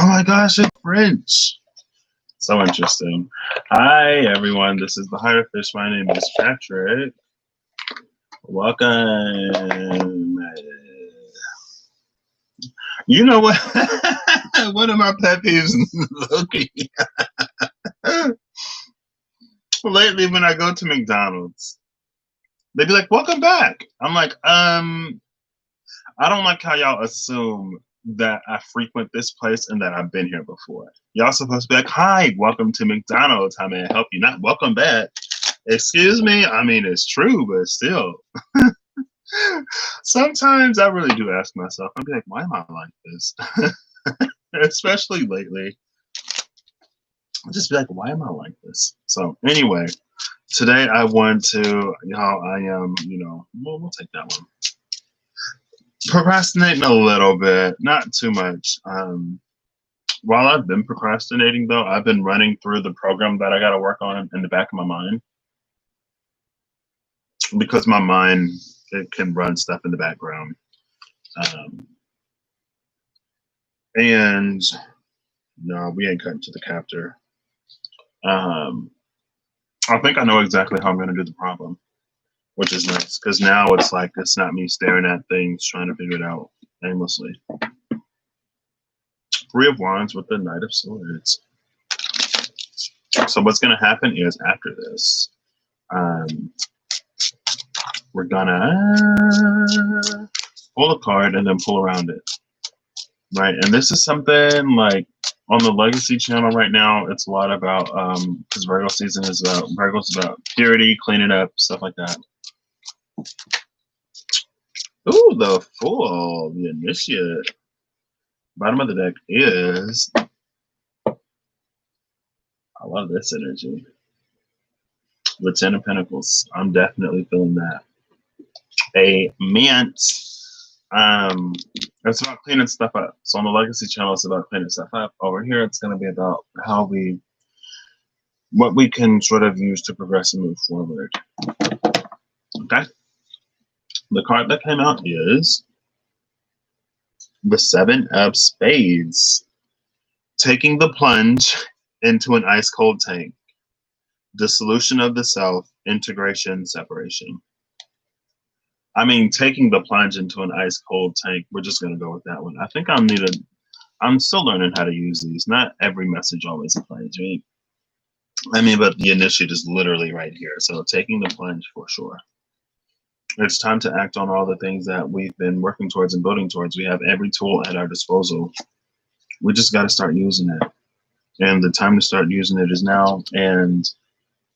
Oh my gosh, it's French. So interesting. Hi, everyone. This is the Higher Fish. My name is Patrick. Welcome. You know what? One of my pet peeves, Loki. Lately, when I go to McDonald's, they be like, "Welcome back." I'm like, I don't like how y'all assume that I frequent this place and that I've been here before. Y'all supposed to be like, "Hi, welcome to McDonald's. How may I help you?" Not welcome back. Excuse me. I mean, it's true, but still. Sometimes I really do ask myself, I'm like, why am I like this? Especially lately. I'll just be like, why am I like this? So anyway, today I want to, I am, we'll take that one. Procrastinating a little bit, not too much. While I've been procrastinating, though, I've been running through the program that I got to work on in the back of my mind. Because my mind, it can run stuff in the background. And no, we ain't cutting to the captor. I think I know exactly how I'm going to do the problem, which is nice because now it's like it's not me staring at things trying to figure it out aimlessly. Three of Wands with the Knight of Swords. So what's going to happen is after this, we're gonna pull a card and then pull around it, right? And this is something like on the Legacy channel right now. It's a lot about because Virgo season is Virgo's about purity, cleaning up, stuff like that. Ooh, the Fool, the Initiate. Bottom of the deck is. I love this energy. The Ten of Pentacles. I'm definitely feeling that. A mint. It's about cleaning stuff up. So on the Legacy channel, it's about cleaning stuff up. Over here, it's going to be about what we can sort of use to progress and move forward. Okay. The card that came out is the Seven of Spades. Taking the plunge into an ice cold tank. Dissolution of the self, integration, separation. I mean, taking the plunge into an ice cold tank, we're just going to go with that one. I think I'm still learning how to use these. Not every message always applies, right? I mean, but the initiate is literally right here. So taking the plunge for sure. It's time to act on all the things that we've been working towards and building towards. We have every tool at our disposal. We just got to start using it. And the time to start using it is now. And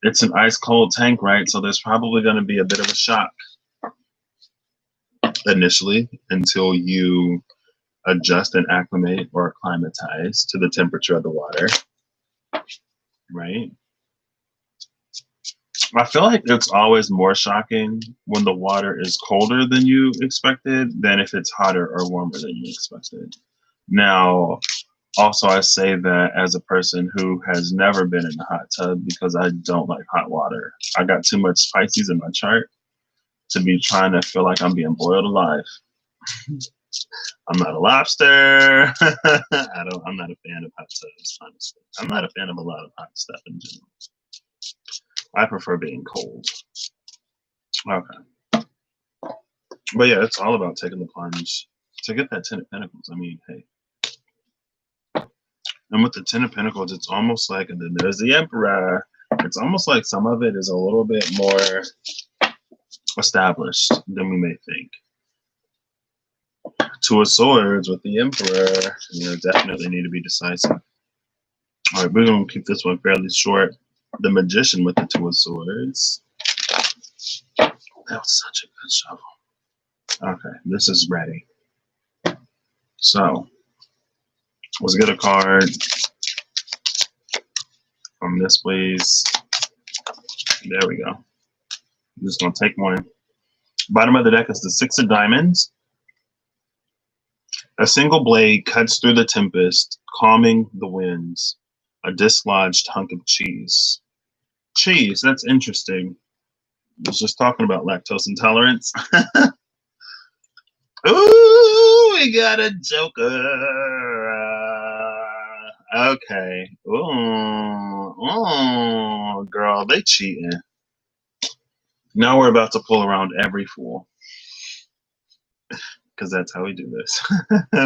it's an ice cold tank, right? So there's probably going to be a bit of a shock initially until you adjust and acclimate or acclimatize to the temperature of the water, right? I feel like it's always more shocking when the water is colder than you expected than if it's hotter or warmer than you expected. Now, also, I say that as a person who has never been in a hot tub because I don't like hot water. I got too much Pisces in my chart to be trying to feel like I'm being boiled alive. I'm not a lobster. I'm not a fan of hot tubs, honestly. I'm not a fan of a lot of hot stuff in general. I prefer being cold. Okay. But yeah, it's all about taking the plunge to get that Ten of Pentacles. I mean, hey. And with the Ten of Pentacles, it's almost like, and then there's the Emperor. It's almost like some of it is a little bit more established than we may think. Two of Swords with the Emperor, definitely need to be decisive. All right, we're going to keep this one fairly short. The Magician with the Two of Swords. That was such a good shovel. Okay, this is ready. So, let's get a card from this, please. There we go. I'm just going to take one. Bottom of the deck is the Six of Diamonds. A single blade cuts through the tempest, calming the winds. A dislodged hunk of cheese. Cheese, that's interesting. I was just talking about lactose intolerance. Ooh, we got a Joker. Okay. Ooh, girl, they cheating. Now we're about to pull around every fool because that's how we do this.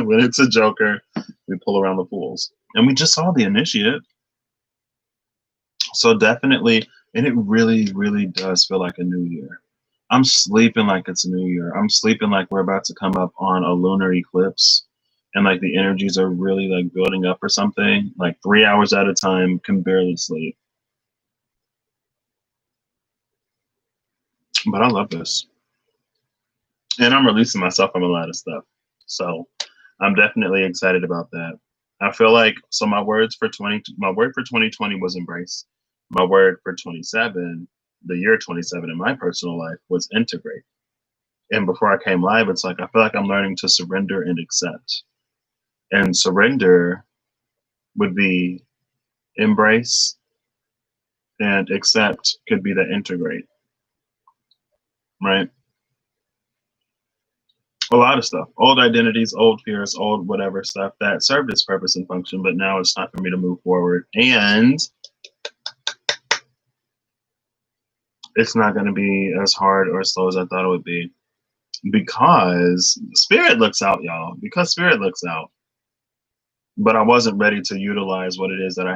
When it's a joker, we pull around the fools, and we just saw the initiate. So definitely, and it really, really does feel like a new year. I'm sleeping like it's a new year. I'm sleeping like we're about to come up on a lunar eclipse and like the energies are really like building up or something. Like 3 hours at a time, can barely sleep. But I love this. And I'm releasing myself from a lot of stuff. So I'm definitely excited about that. I feel like so my word for 2020 was embrace. My word for 27, the year 27 in my personal life was integrate. And before I came live, it's like I feel like I'm learning to surrender and accept. And surrender would be embrace, and accept could be the integrate, right? A lot of stuff, old identities, old fears, old whatever stuff that served its purpose and function, but now it's time for me to move forward. And it's not going to be as hard or as slow as I thought it would be because spirit looks out, y'all, because spirit looks out. But I wasn't ready to utilize what it is that I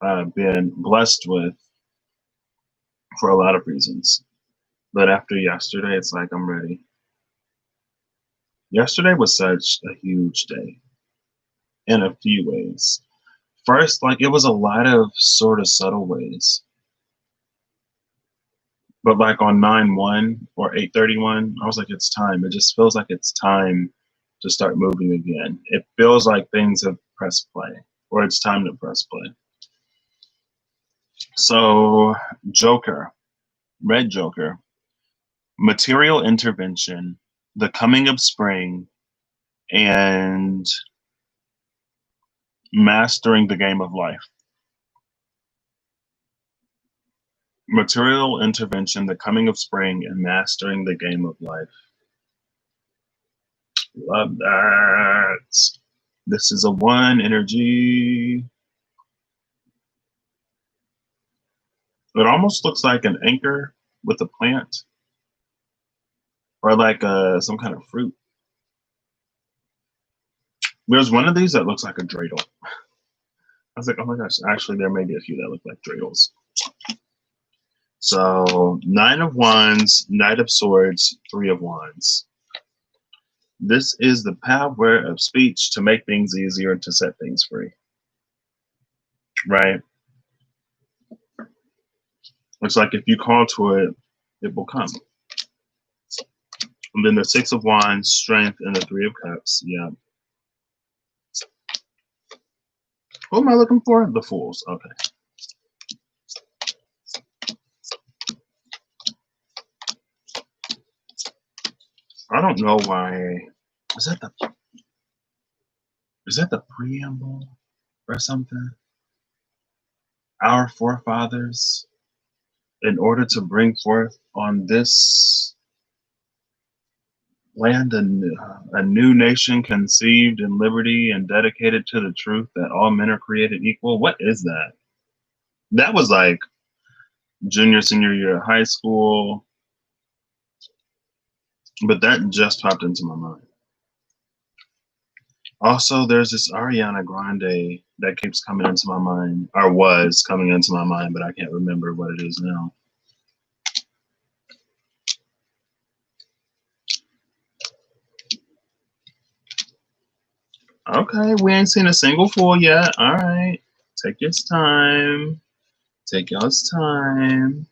have been blessed with for a lot of reasons. But after yesterday, it's like I'm ready. Yesterday was such a huge day in a few ways. First, like it was a lot of sort of subtle ways. But like on 9/1 or 8/31, I was like, it's time. It just feels like it's time to start moving again. It feels like things have pressed play, or it's time to press play. So, Joker, Red Joker, material intervention, the coming of spring, and mastering the game of life. Material intervention, the coming of spring, and mastering the game of life. Love that. This is a one energy. It almost looks like an anchor with a plant or like some kind of fruit. There's one of these that looks like a dreidel. I was like, oh my gosh, actually, there may be a few that look like dreidels. So, Nine of Wands, Knight of Swords, Three of Wands. This is the power of speech to make things easier and to set things free. Right? It's like if you call to it, it will come. And then the Six of Wands, Strength, and the Three of Cups. Yeah. Who am I looking for? The Fools. Okay. I don't know why. Is that the preamble or something? Our forefathers, in order to bring forth on this land a new nation conceived in liberty and dedicated to the truth that all men are created equal. What is that? That was like junior, senior year of high school, but that just popped into my mind. Also, there's this Ariana Grande that keeps coming into my mind, or was coming into my mind, but I can't remember what it is now. Okay, we ain't seen a single fool yet. All right, take your time. Take y'all's time.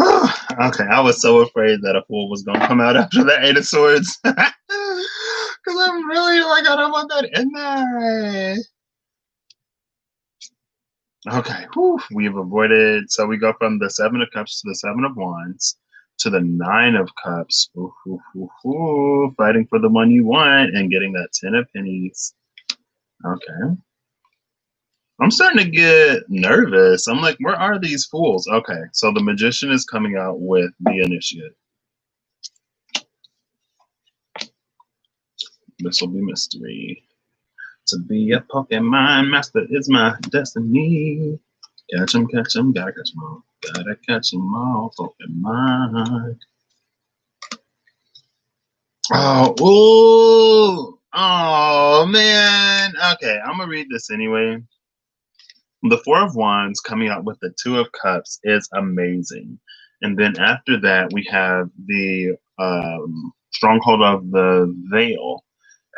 Okay, I was so afraid that a fool was gonna come out after the Eight of Swords. Because I'm really like, I don't want that in there. Okay, whew, we've avoided. So we go from the Seven of Cups to the Seven of Wands to the Nine of Cups. Ooh, ooh, ooh, ooh, fighting for the one you want and getting that 10 of Pennies. Okay. I'm starting to get nervous. I'm like, where are these fools? Okay, so the magician is coming out with the initiate. This will be mystery. To be a Pokemon master is my destiny. Catch 'em, gotta catch 'em all. Gotta catch 'em all, Pokemon. Oh, ooh. Oh, man. Okay, I'm going to read this anyway. The Four of Wands coming out with the Two of Cups is amazing. And then after that, we have the Stronghold of the Veil,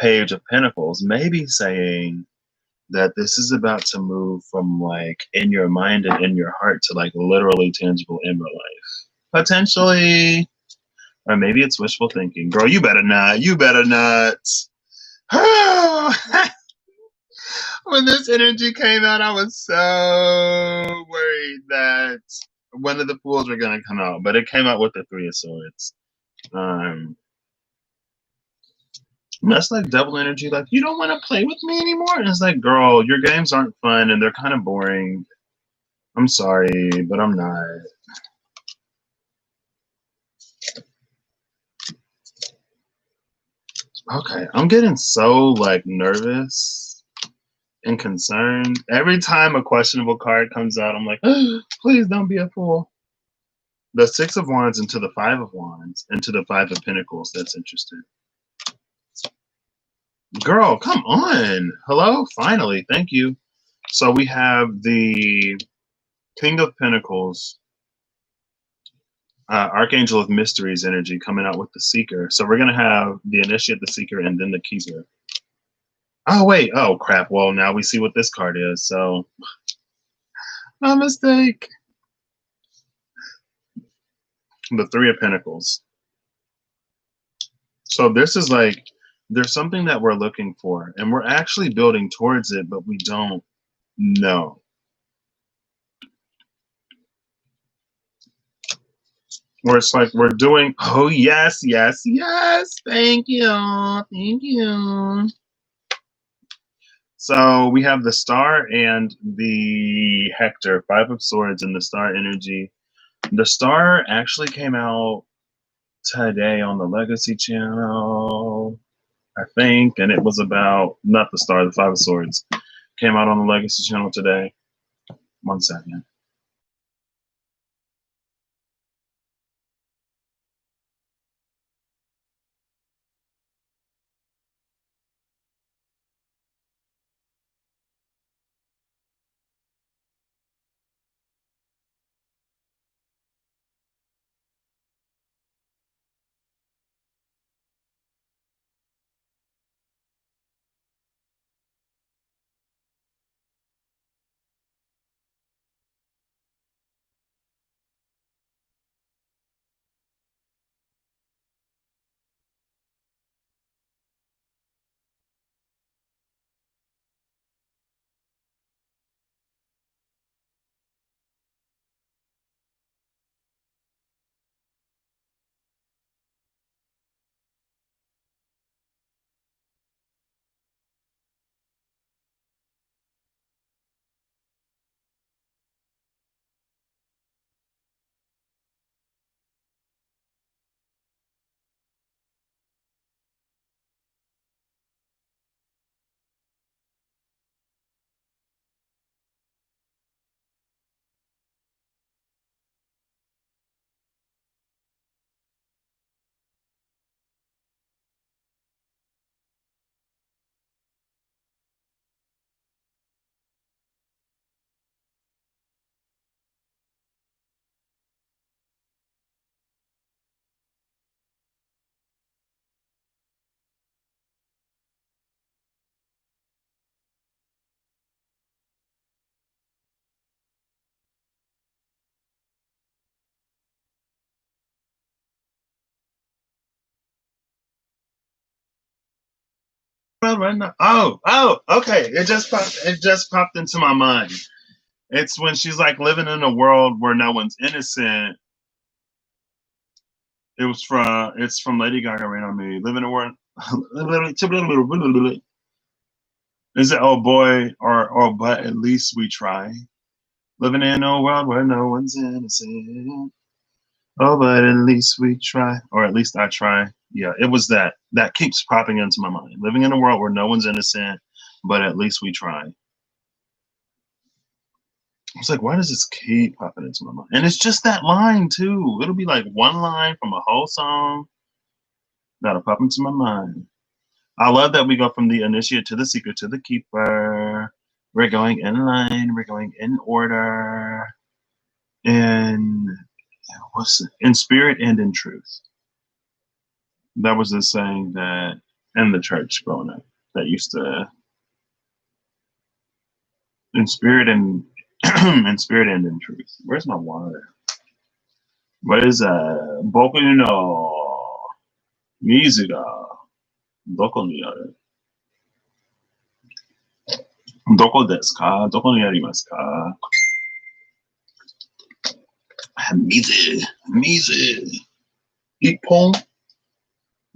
Page of Pentacles, maybe saying that this is about to move from like in your mind and in your heart to like literally tangible in real life. Potentially. Or maybe it's wishful thinking. Girl, you better not. You better not. When this energy came out, I was so worried that one of the fools were going to come out. But it came out with the Three of Swords. That's like double energy. Like, you don't want to play with me anymore? And it's like, girl, your games aren't fun and they're kind of boring. I'm sorry, but I'm not. Okay, I'm getting so like nervous and concerned. Every time a questionable card comes out, I'm like, oh, please don't be a fool. The Six of Wands into the Five of Wands into the Five of Pentacles. That's interesting. Girl, come on. Hello? Finally. Thank you. So we have the King of Pentacles, Archangel of Mysteries energy coming out with the Seeker. So we're going to have the Initiate, the Seeker, and then the Keeper. Oh, wait. Oh, crap. Well, now we see what this card is. So, no mistake. The Three of Pentacles. So this is like, there's something that we're looking for, and we're actually building towards it, but we don't know. Where it's like we're doing, oh, yes, yes, yes. Thank you. Thank you. So we have the Star and the Hector, Five of Swords and the Star energy. The Star actually came out today on the Legacy channel, I think, and it was about, not the Star, the Five of Swords. Came out on the Legacy channel today. 1 second. Right now. Oh, okay. It just popped into my mind. It's when she's like living in a world where no one's innocent. It's from Lady Gaga, Rain on Me. Living in a world Is it oh boy or oh but at least we try? Living in a world where no one's innocent. Oh, but at least we try. Or at least I try. Yeah, it was that. That keeps popping into my mind. Living in a world where no one's innocent, but at least we try. I was like, why does this keep popping into my mind? And it's just that line too. It'll be like one line from a whole song that'll pop into my mind. I love that we go from the initiate to the seeker to the keeper. We're going in line. We're going in order. And what's it? In spirit and in truth. That was the saying that in the church growing up that used to in spirit and in spirit and in truth. Where's my water? What is Boku no Mizu ga doko ni aru? Doko desu ka? Doko ni arimasu ka? Mizu. Ippon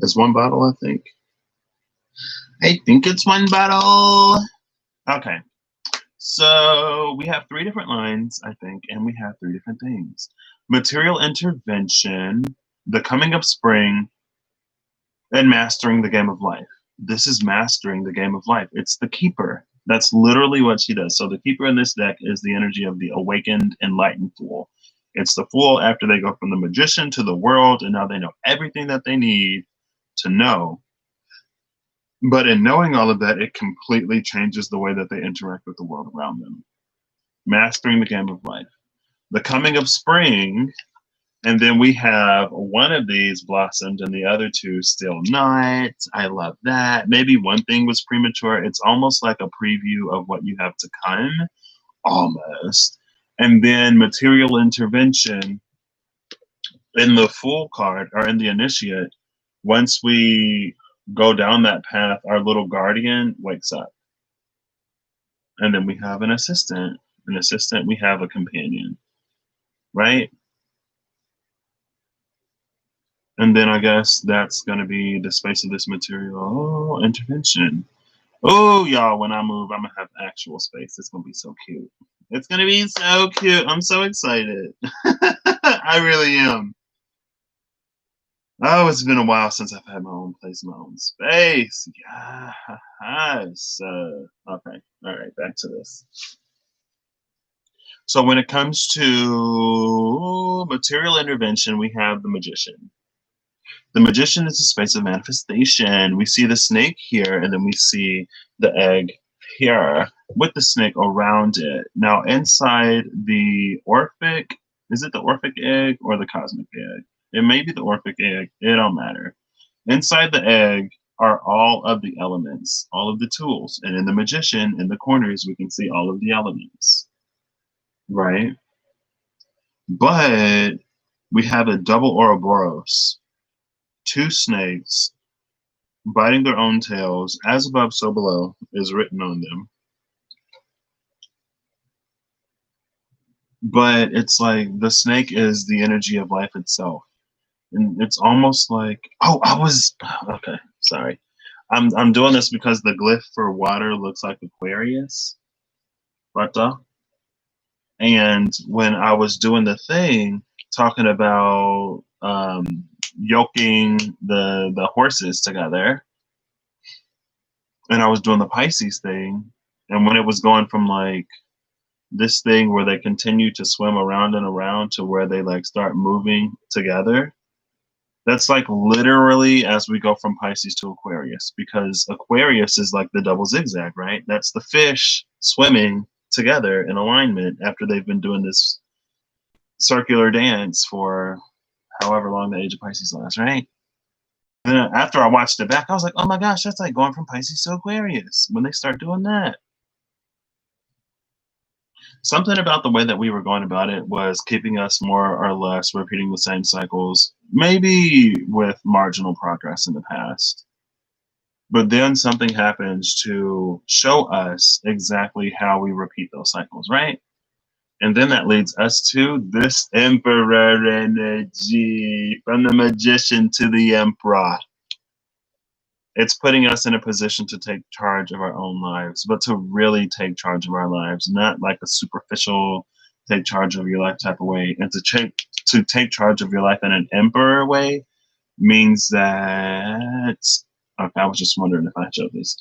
is one bottle, I think. I think it's one bottle. Okay. So we have three different lines, I think, and we have three different things. Material intervention, the coming of spring, and mastering the game of life. This is mastering the game of life. It's the keeper. That's literally what she does. So the keeper in this deck is the energy of the awakened, enlightened fool. It's the fool after they go from the magician to the world, and now they know everything that they need to know. But in knowing all of that, it completely changes the way that they interact with the world around them. Mastering the game of life. The coming of spring, and then we have one of these blossomed and the other two still not. I love that. Maybe one thing was premature. It's almost like a preview of what you have to come, almost. And then material intervention in the Fool card or in the initiate. Once we go down that path, our little guardian wakes up. And then we have an assistant. An assistant, we have a companion, right? And then I guess that's going to be the space of this material. Oh, intervention. Oh, y'all, when I move, I'm going to have actual space. It's going to be so cute. It's going to be so cute. I'm so excited. I really am. Oh, it's been a while since I've had my own place, my own space. Yes. Okay. All right. Back to this. So when it comes to material intervention, we have the magician. The magician is a space of manifestation. We see the snake here, and then we see the egg here with the snake around it. Now, inside the Orphic, is it the Orphic egg or the cosmic egg? It may be the Orphic egg. It don't matter. Inside the egg are all of the elements, all of the tools. And in the magician, in the corners, we can see all of the elements, right? But we have a double Ouroboros, two snakes biting their own tails, as above, so below, is written on them. But it's like the snake is the energy of life itself. And it's almost like, okay, sorry. I'm doing this because the glyph for water looks like Aquarius. Rata. And when I was doing the thing, talking about yoking the horses together, and I was doing the Pisces thing, and when it was going from like this thing where they continue to swim around and around to where they like start moving together, that's like literally as we go from Pisces to Aquarius, because Aquarius is like the double zigzag, right? That's the fish swimming together in alignment after they've been doing this circular dance for however long the age of Pisces lasts, right? And then after I watched it back, I was like, oh my gosh, that's like going from Pisces to Aquarius when they start doing that. Something about the way that we were going about it was keeping us more or less repeating the same cycles, maybe with marginal progress in the past. But then something happens to show us exactly how we repeat those cycles, right? And then that leads us to this Emperor energy, from the magician to the emperor. it's putting us in a position to take charge of our own lives, but to really take charge of our lives, not like a superficial take charge of your life type of way. And to take charge of your life in an emperor way means that, okay, I was just wondering if I showed this,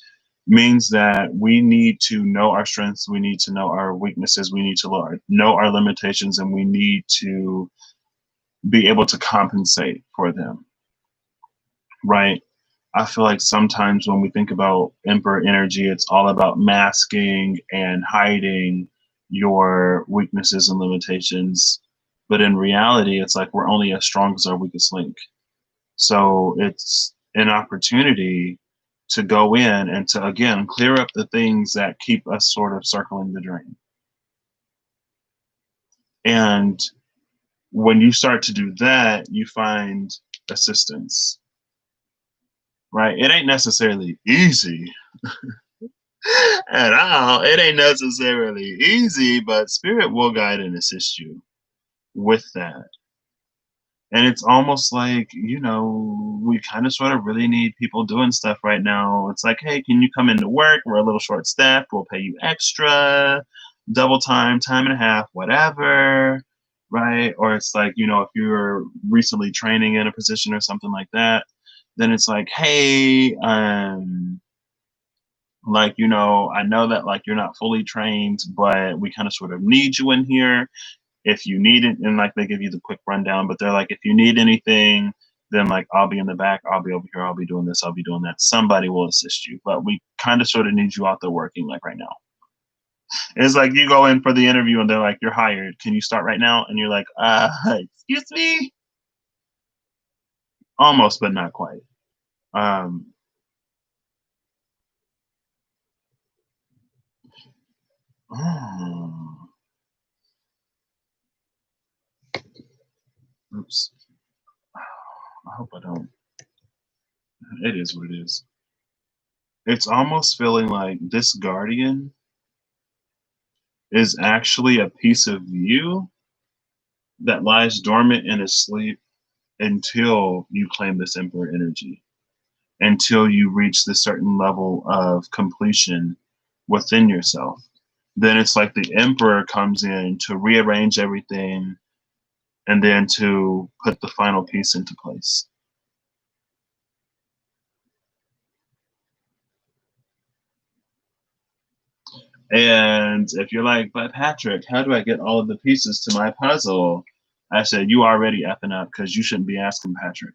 means that we need to know our strengths, we need to know our weaknesses, we need to know our limitations, and we need to be able to compensate for them, right? I feel like sometimes when we think about emperor energy, it's all about masking and hiding your weaknesses and limitations. But in reality, it's like we're only as strong as our weakest link. So it's an opportunity to go in and to, again, clear up the things that keep us sort of circling the drain. And when you start to do that, you find assistance, right? It ain't necessarily easy at all. It ain't necessarily easy, but spirit will guide and assist you with that. And it's almost like, we kind of sort of really need people doing stuff right now. It's like, hey, can you come into work? We're a little short staffed. We'll pay you extra, double time, time and a half, whatever. Right. Or it's like, if you're recently training in a position or something like that, then it's like, hey, like, I know that like you're not fully trained, but we kind of sort of need you in here. If you need it, and like they give you the quick rundown, but they're like, if you need anything, then like I'll be in the back, I'll be over here, I'll be doing this, I'll be doing that. Somebody will assist you, but we kind of sort of need you out there working like right now. It's like you go in for the interview and they're like, you're hired. Can you start right now? And you're like, excuse me? Almost, but not quite. Um, oops. I hope I don't. It is what it is. It's almost feeling like this guardian is actually a piece of you that lies dormant and asleep until you claim this emperor energy, until you reach this certain level of completion within yourself. Then it's like the emperor comes in to rearrange everything and then to put the final piece into place. And if you're like, but Patrick, how do I get all of the pieces to my puzzle? I said, you already effing up because you shouldn't be asking Patrick.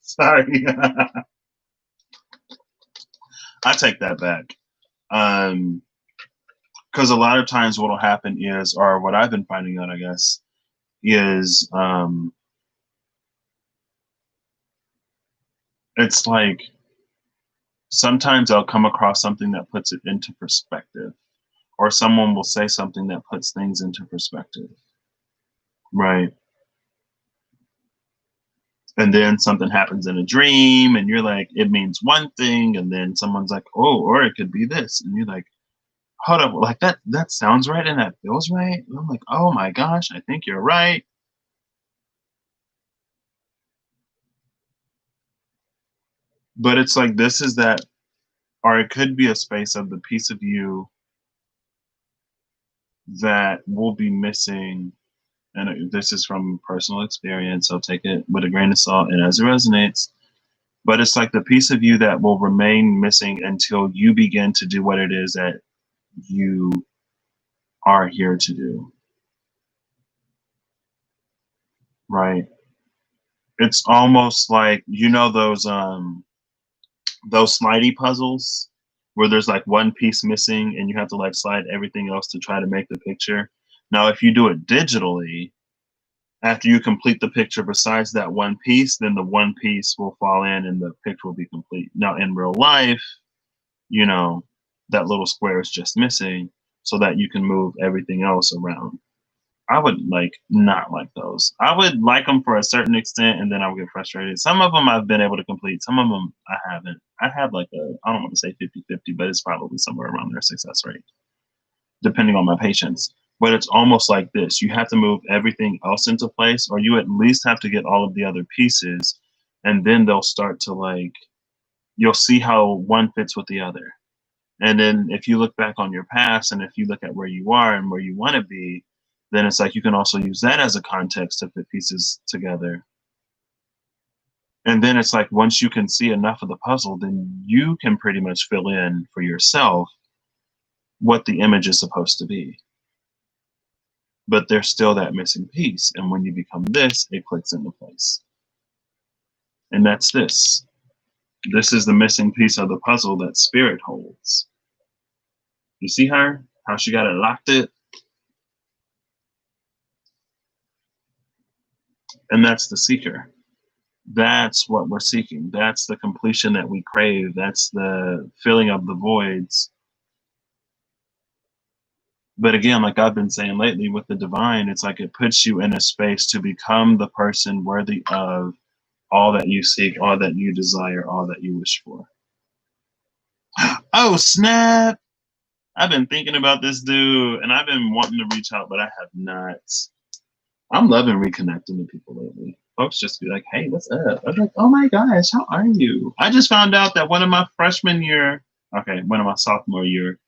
Sorry. I take that back. Because a lot of times what will happen is, or what I've been finding out, I guess, is it's like sometimes I'll come across something that puts it into perspective, or someone will say something that puts things into perspective. Right. And then something happens in a dream and you're like, it means one thing, and then someone's like, oh, or it could be this, and you're like, hold up, like that sounds right and that feels right. And I'm like, oh my gosh, I think you're right. But it's like this is that, or it could be a space of the piece of you that will be missing. And this is from personal experience, so take it with a grain of salt and as it resonates. But it's like the piece of you that will remain missing until you begin to do what it is that you are here to do. Right. It's almost like, those slidey puzzles where there's like one piece missing and you have to like slide everything else to try to make the picture. Now, if you do it digitally, after you complete the picture besides that one piece, then the one piece will fall in and the picture will be complete. Now, in real life, you know, that little square is just missing so that you can move everything else around. I would like not like those. I would like them for a certain extent and then I would get frustrated. Some of them I've been able to complete, some of them I haven't. I have like I don't want to say 50-50, but it's probably somewhere around their success rate, depending on my patience. But it's almost like this. You have to move everything else into place, or you at least have to get all of the other pieces, and then they'll start to like you'll see how one fits with the other. And then if you look back on your past and if you look at where you are and where you want to be, then it's like you can also use that as a context to put pieces together. And then it's like once you can see enough of the puzzle, then you can pretty much fill in for yourself what the image is supposed to be. But there's still that missing piece. And when you become this, it clicks into place. And that's this. This is the missing piece of the puzzle that spirit holds. You see her? How she got it locked it? And that's the seeker. That's what we're seeking. That's the completion that we crave. That's the filling of the voids. But again, like I've been saying lately with the divine, it's like it puts you in a space to become the person worthy of all that you seek, all that you desire, all that you wish for. Oh, snap! I've been thinking about this dude and I've been wanting to reach out, but I have not. I'm loving reconnecting with people lately. Folks just be like, hey, what's up? I'm like, oh my gosh, how are you? I just found out that one of my sophomore year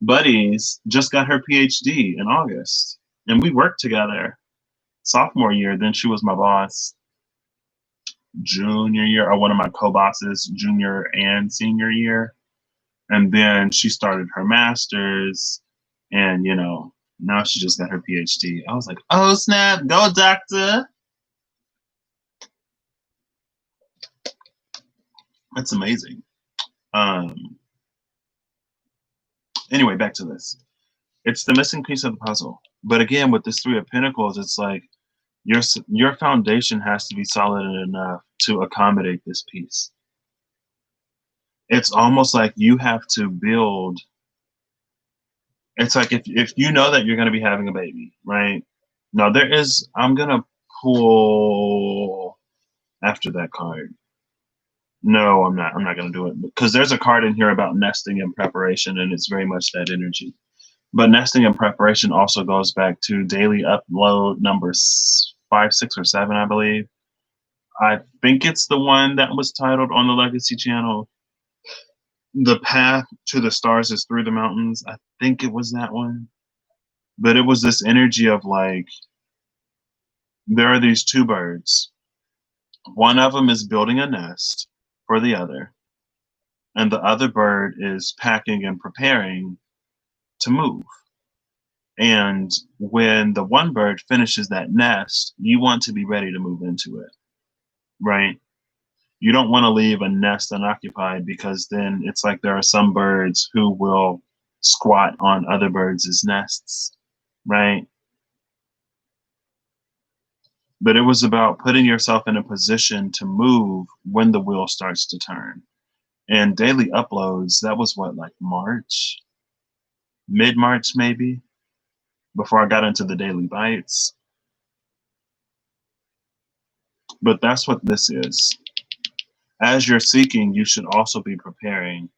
buddies just got her PhD in August. And we worked together sophomore year. Then she was my boss junior year, or one of my co-bosses junior and senior year. And then she started her master's and, now she just got her PhD. I was like, oh, snap, go doctor. That's amazing. Anyway, back to this. It's the missing piece of the puzzle. But again, with this Three of Pentacles, it's like your foundation has to be solid enough to accommodate this piece. It's almost like you have to build. It's like if you know that you're going to be having a baby, right? Now I'm going to pull after that card. No, I'm not going to do it because there's a card in here about nesting and preparation, and it's very much that energy. But nesting and preparation also goes back to daily upload numbers 5, 6, or 7, I believe. I think it's the one that was titled on the Legacy channel. The path to the stars is through the mountains. I think it was that one. But it was this energy of like, there are these two birds. One of them is building a nest for the other. And the other bird is packing and preparing to move. And when the one bird finishes that nest, you want to be ready to move into it, right? You don't want to leave a nest unoccupied because then it's like there are some birds who will squat on other birds' nests, right? But it was about putting yourself in a position to move when the wheel starts to turn. And daily uploads, that was what, like March? Mid-March maybe? Before I got into the daily bites. But that's what this is. As you're seeking, you should also be preparing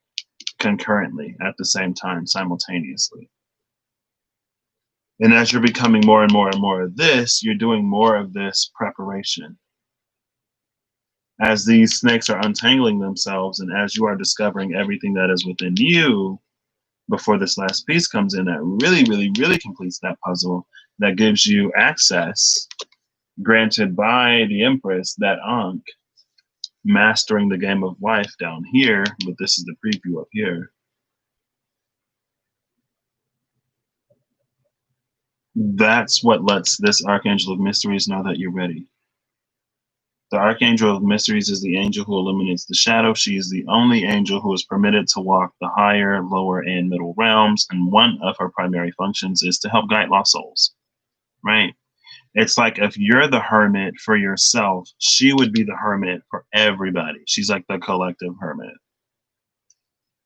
concurrently at the same time, simultaneously. And as you're becoming more and more and more of this, you're doing more of this preparation. As these snakes are untangling themselves and as you are discovering everything that is within you, before this last piece comes in that really, really, really completes that puzzle, that gives you access, granted by the Empress, that Ankh, mastering the game of life down here, but this is the preview up here. That's what lets this Archangel of Mysteries know that you're ready. The Archangel of Mysteries is the angel who illuminates the shadow. She is the only angel who is permitted to walk the higher, lower, and middle realms. And one of her primary functions is to help guide lost souls, right? It's like if you're the hermit for yourself, she would be the hermit for everybody. She's like the collective hermit.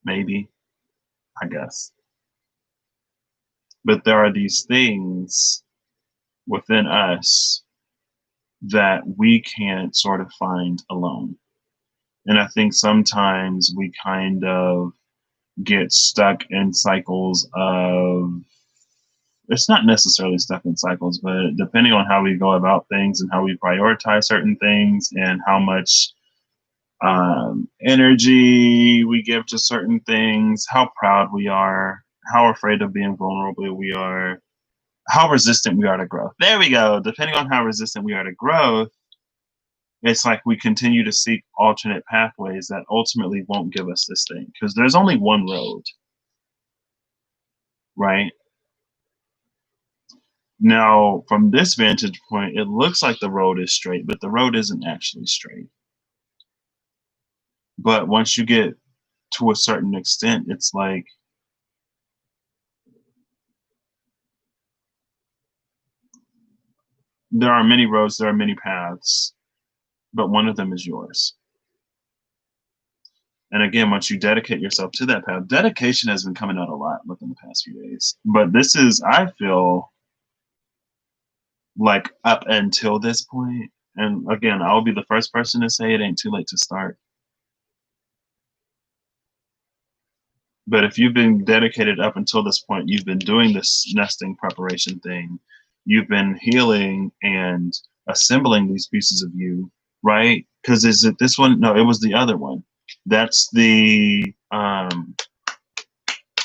Maybe, I guess. But there are these things within us that we can't sort of find alone. And I think sometimes we kind of get stuck in cycles of, it's not necessarily stuck in cycles, but depending on how we go about things and how we prioritize certain things and how much energy we give to certain things, how proud we are, how afraid of being vulnerable we are, how resistant we are to growth. There we go. Depending on how resistant we are to growth, it's like we continue to seek alternate pathways that ultimately won't give us this thing, because there's only one road, right? Now, from this vantage point, it looks like the road is straight, but the road isn't actually straight. But once you get to a certain extent, it's like there are many roads, there are many paths, but one of them is yours. And again, once you dedicate yourself to that path, dedication has been coming out a lot within the past few days. But this is, I feel like up until this point, and again, I'll be the first person to say it ain't too late to start. But if you've been dedicated up until this point, you've been doing this nesting preparation thing, you've been healing and assembling these pieces of you, right? Because is it this one? No, it was the other one. That's the oh,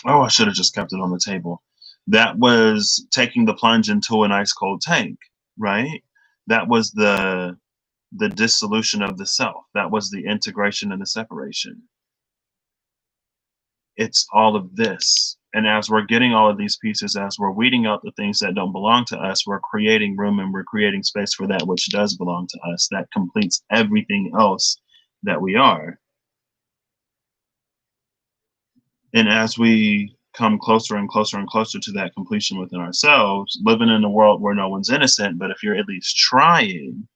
I should have just kept it on the table. That was taking the plunge into an ice cold tank, right? That was the dissolution of the self. That was the integration and the separation. It's all of this. And as we're getting all of these pieces, as we're weeding out the things that don't belong to us, we're creating room and we're creating space for that which does belong to us. That completes everything else that we are. And as we come closer and closer and closer to that completion within ourselves, living in a world where no one's innocent, but if you're at least trying,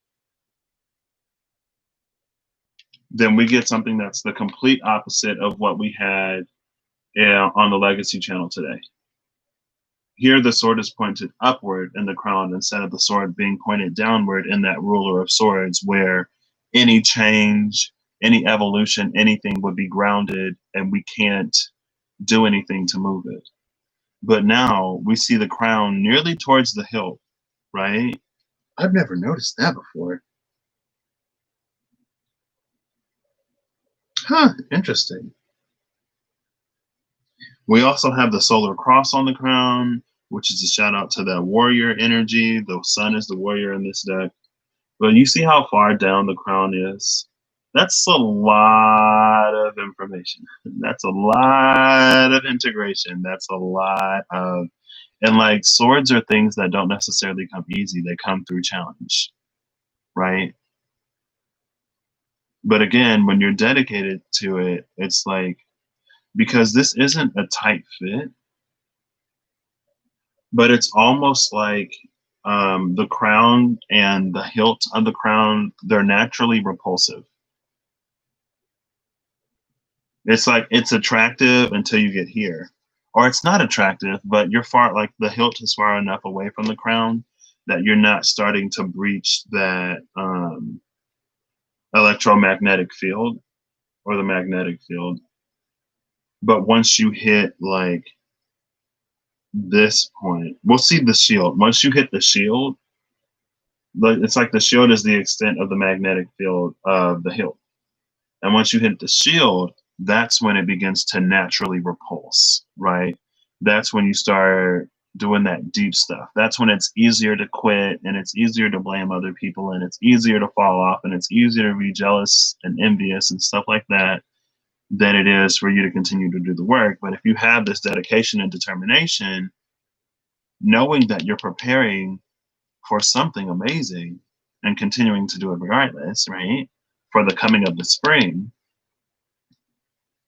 then we get something that's the complete opposite of what we had on the Legacy channel today. Here, the sword is pointed upward in the crown instead of the sword being pointed downward in that ruler of swords, where any change, any evolution, anything would be grounded and we can't do anything to move it. But now we see the crown nearly towards the hilt, right? I've never noticed that before. Huh, interesting. We also have the solar cross on the crown, which is a shout out to that warrior energy. The sun is the warrior in this deck. But you see how far down the crown is? That's a lot of information. That's a lot of integration. That's a lot of, and like swords are things that don't necessarily come easy. They come through challenge, right? But again, when you're dedicated to it, it's like, because this isn't a tight fit, but it's almost like the crown and the hilt of the crown, they're naturally repulsive. It's like it's attractive until you get here, or it's not attractive, but you're far, like the hilt is far enough away from the crown that you're not starting to breach that electromagnetic field or the magnetic field. But once you hit like this point, we'll see the shield. Once you hit the shield, it's like the shield is the extent of the magnetic field of the hilt. And once you hit the shield, that's when it begins to naturally repulse, right? That's when you start doing that deep stuff. That's when it's easier to quit and it's easier to blame other people and it's easier to fall off and it's easier to be jealous and envious and stuff like that than it is for you to continue to do the work. But if you have this dedication and determination, knowing that you're preparing for something amazing and continuing to do it regardless, right? For the coming of the spring,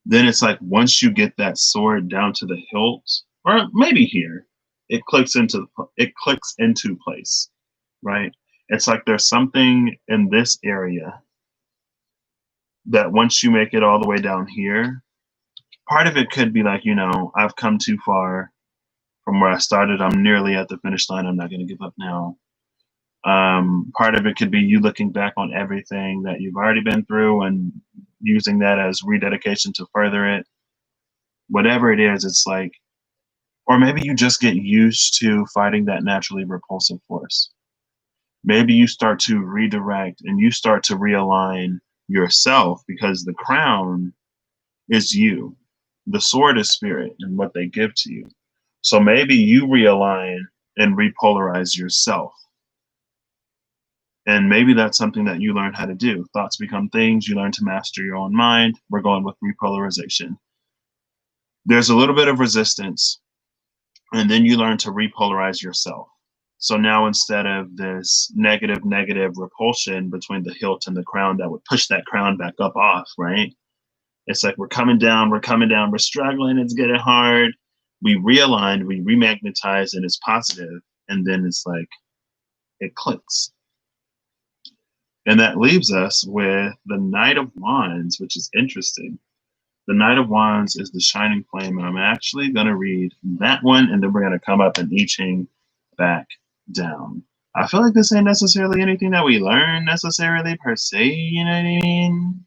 then it's like once you get that sword down to the hilt, or maybe here, it clicks into place, right? It's like there's something in this area that once you make it all the way down here, part of it could be like, you know, I've come too far from where I started. I'm nearly at the finish line. I'm not going to give up now. Part of it could be you looking back on everything that you've already been through and using that as rededication to further it. Whatever it is, it's like, or maybe you just get used to fighting that naturally repulsive force. Maybe you start to redirect and you start to realign yourself, because the crown is you. The sword is spirit and what they give to you. So maybe you realign and repolarize yourself. And maybe that's something that you learn how to do. Thoughts become things. You learn to master your own mind. We're going with repolarization. There's a little bit of resistance, and then you learn to repolarize yourself. So now instead of this negative repulsion between the hilt and the crown that would push that crown back up off, right? It's like we're coming down, we're struggling, it's getting hard. We realign, we remagnetize, and it's positive, and then it's like it clicks. And that leaves us with the Knight of Wands, which is interesting. The Knight of Wands is the shining flame, and I'm actually going to read that one, and then we're going to come up and I Ching back down. I feel like this ain't necessarily anything that we learn necessarily per se, you know what I mean?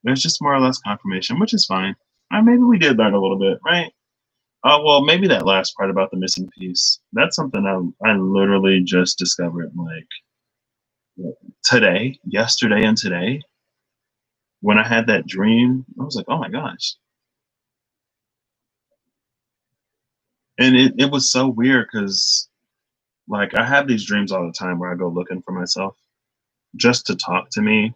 There's just more or less confirmation, which is fine. Or maybe we did learn a little bit, right? Oh, well, maybe that last part about the missing piece. That's something I literally just discovered like today, yesterday and today. When I had that dream, I was like, oh my gosh. And it was so weird because like I have these dreams all the time where I go looking for myself just to talk to me.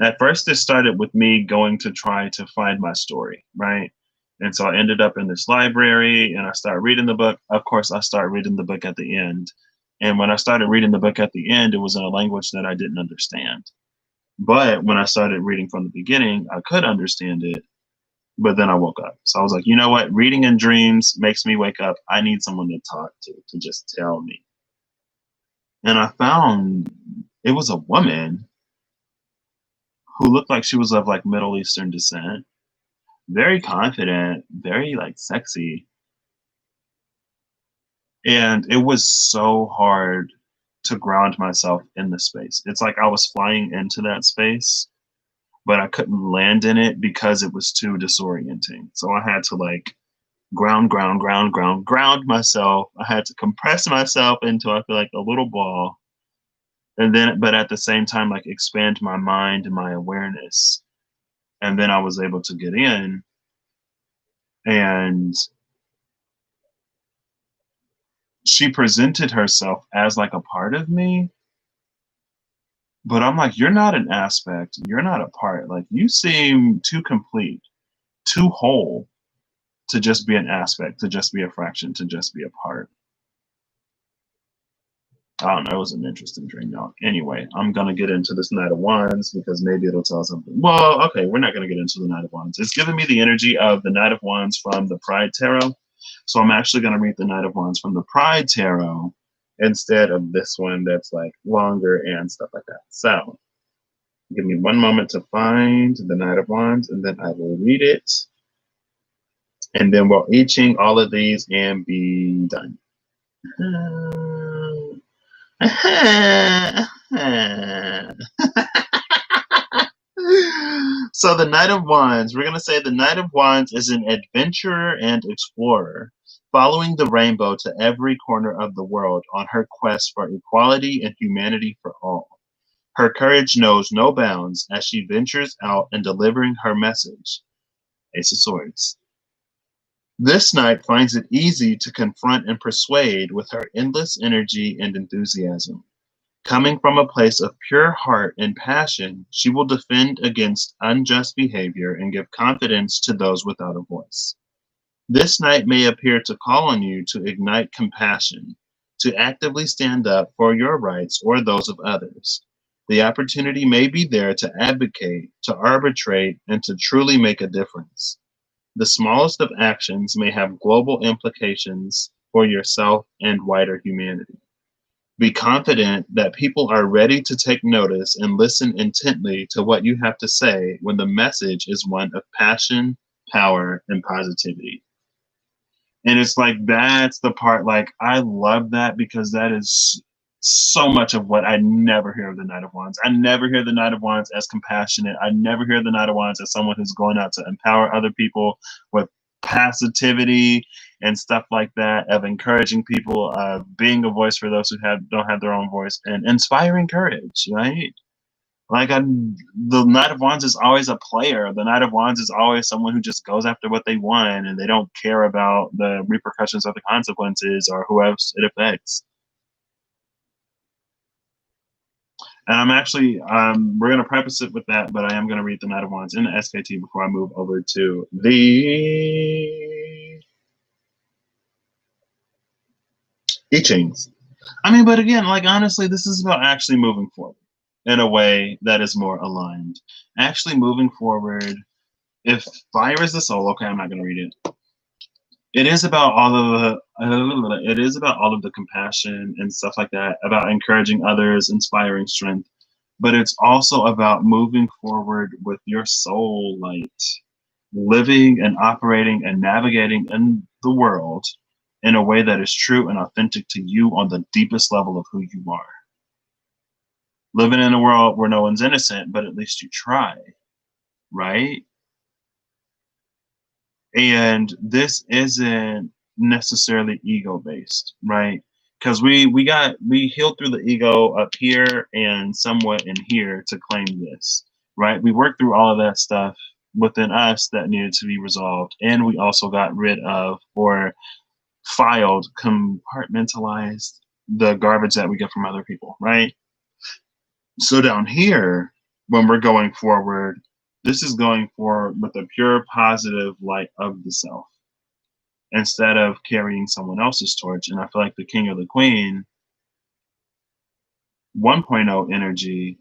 At first, it started with me going to try to find my story, right? And so I ended up in this library and I started reading the book. Of course, I started reading the book at the end. And when I started reading the book at the end, it was in a language that I didn't understand. But when I started reading from the beginning, I could understand it. But then I woke up. So I was like, you know what? Reading in dreams makes me wake up. I need someone to talk to just tell me. And I found it was a woman who looked like she was of like Middle Eastern descent, very confident, very like sexy. And it was so hard to ground myself in the space. It's like I was flying into that space, but I couldn't land in it because it was too disorienting. So I had to like ground myself. I had to compress myself into I feel like a little ball. And then but at the same time like expand my mind and my awareness. And then I was able to get in, and she presented herself as like a part of me, but I'm like, you're not an aspect, you're not a part. Like you seem too complete, too whole to just be an aspect, to just be a fraction, to just be a part. I don't know, it was an interesting dream, y'all. Anyway, I'm gonna get into this Knight of Wands because maybe it'll tell something. Well, okay, we're not gonna get into the Knight of Wands. It's giving me the energy of the Knight of Wands from the Pride Tarot. So I'm actually gonna read the Knight of Wands from the Pride Tarot instead of this one that's like longer and stuff like that. So give me one moment to find the Knight of Wands and then I will read it. And then we'll I Ching all of these and be done. So the Knight of Wands, we're going to say the Knight of Wands is an adventurer and explorer, following the rainbow to every corner of the world on her quest for equality and humanity for all. Her courage knows no bounds as she ventures out and delivering her message. Ace of Swords. This knight finds it easy to confront and persuade with her endless energy and enthusiasm. Coming from a place of pure heart and passion, she will defend against unjust behavior and give confidence to those without a voice. This night may appear to call on you to ignite compassion, to actively stand up for your rights or those of others. The opportunity may be there to advocate, to arbitrate, and to truly make a difference. The smallest of actions may have global implications for yourself and wider humanity. Be confident that people are ready to take notice and listen intently to what you have to say when the message is one of passion, power, and positivity. And it's like, that's the part, like, I love that because that is so much of what I never hear of the Knight of Wands. I never hear the Knight of Wands as compassionate. I never hear the Knight of Wands as someone who's going out to empower other people with positivity and stuff like that, of encouraging people, of being a voice for those who don't have their own voice, and inspiring courage, right? Like the Knight of Wands is always a player. The Knight of Wands is always someone who just goes after what they want and they don't care about the repercussions or the consequences or who else it affects. And I'm actually, we're going to preface it with that, but I am going to read the Knight of Wands in the SKT before I move over to the I Chings. I mean, but again, like honestly, this is about actually moving forward in a way that is more aligned. Actually moving forward. If fire is the soul, okay, I'm not going to read it. It is about all of the compassion and stuff like that, about encouraging others, inspiring strength, but it's also about moving forward with your soul light, living and operating and navigating in the world in a way that is true and authentic to you on the deepest level of who you are. Living in a world where no one's innocent, but at least you try, right? And this isn't necessarily ego based, right? Because we healed through the ego up here and somewhat in here to claim this, right? We worked through all of that stuff within us that needed to be resolved, and we also got rid of or filed, compartmentalized the garbage that we get from other people, right? So down here, when we're going forward, this is going forward with a pure positive light of the self instead of carrying someone else's torch. And I feel like the king or the queen 1.0 energy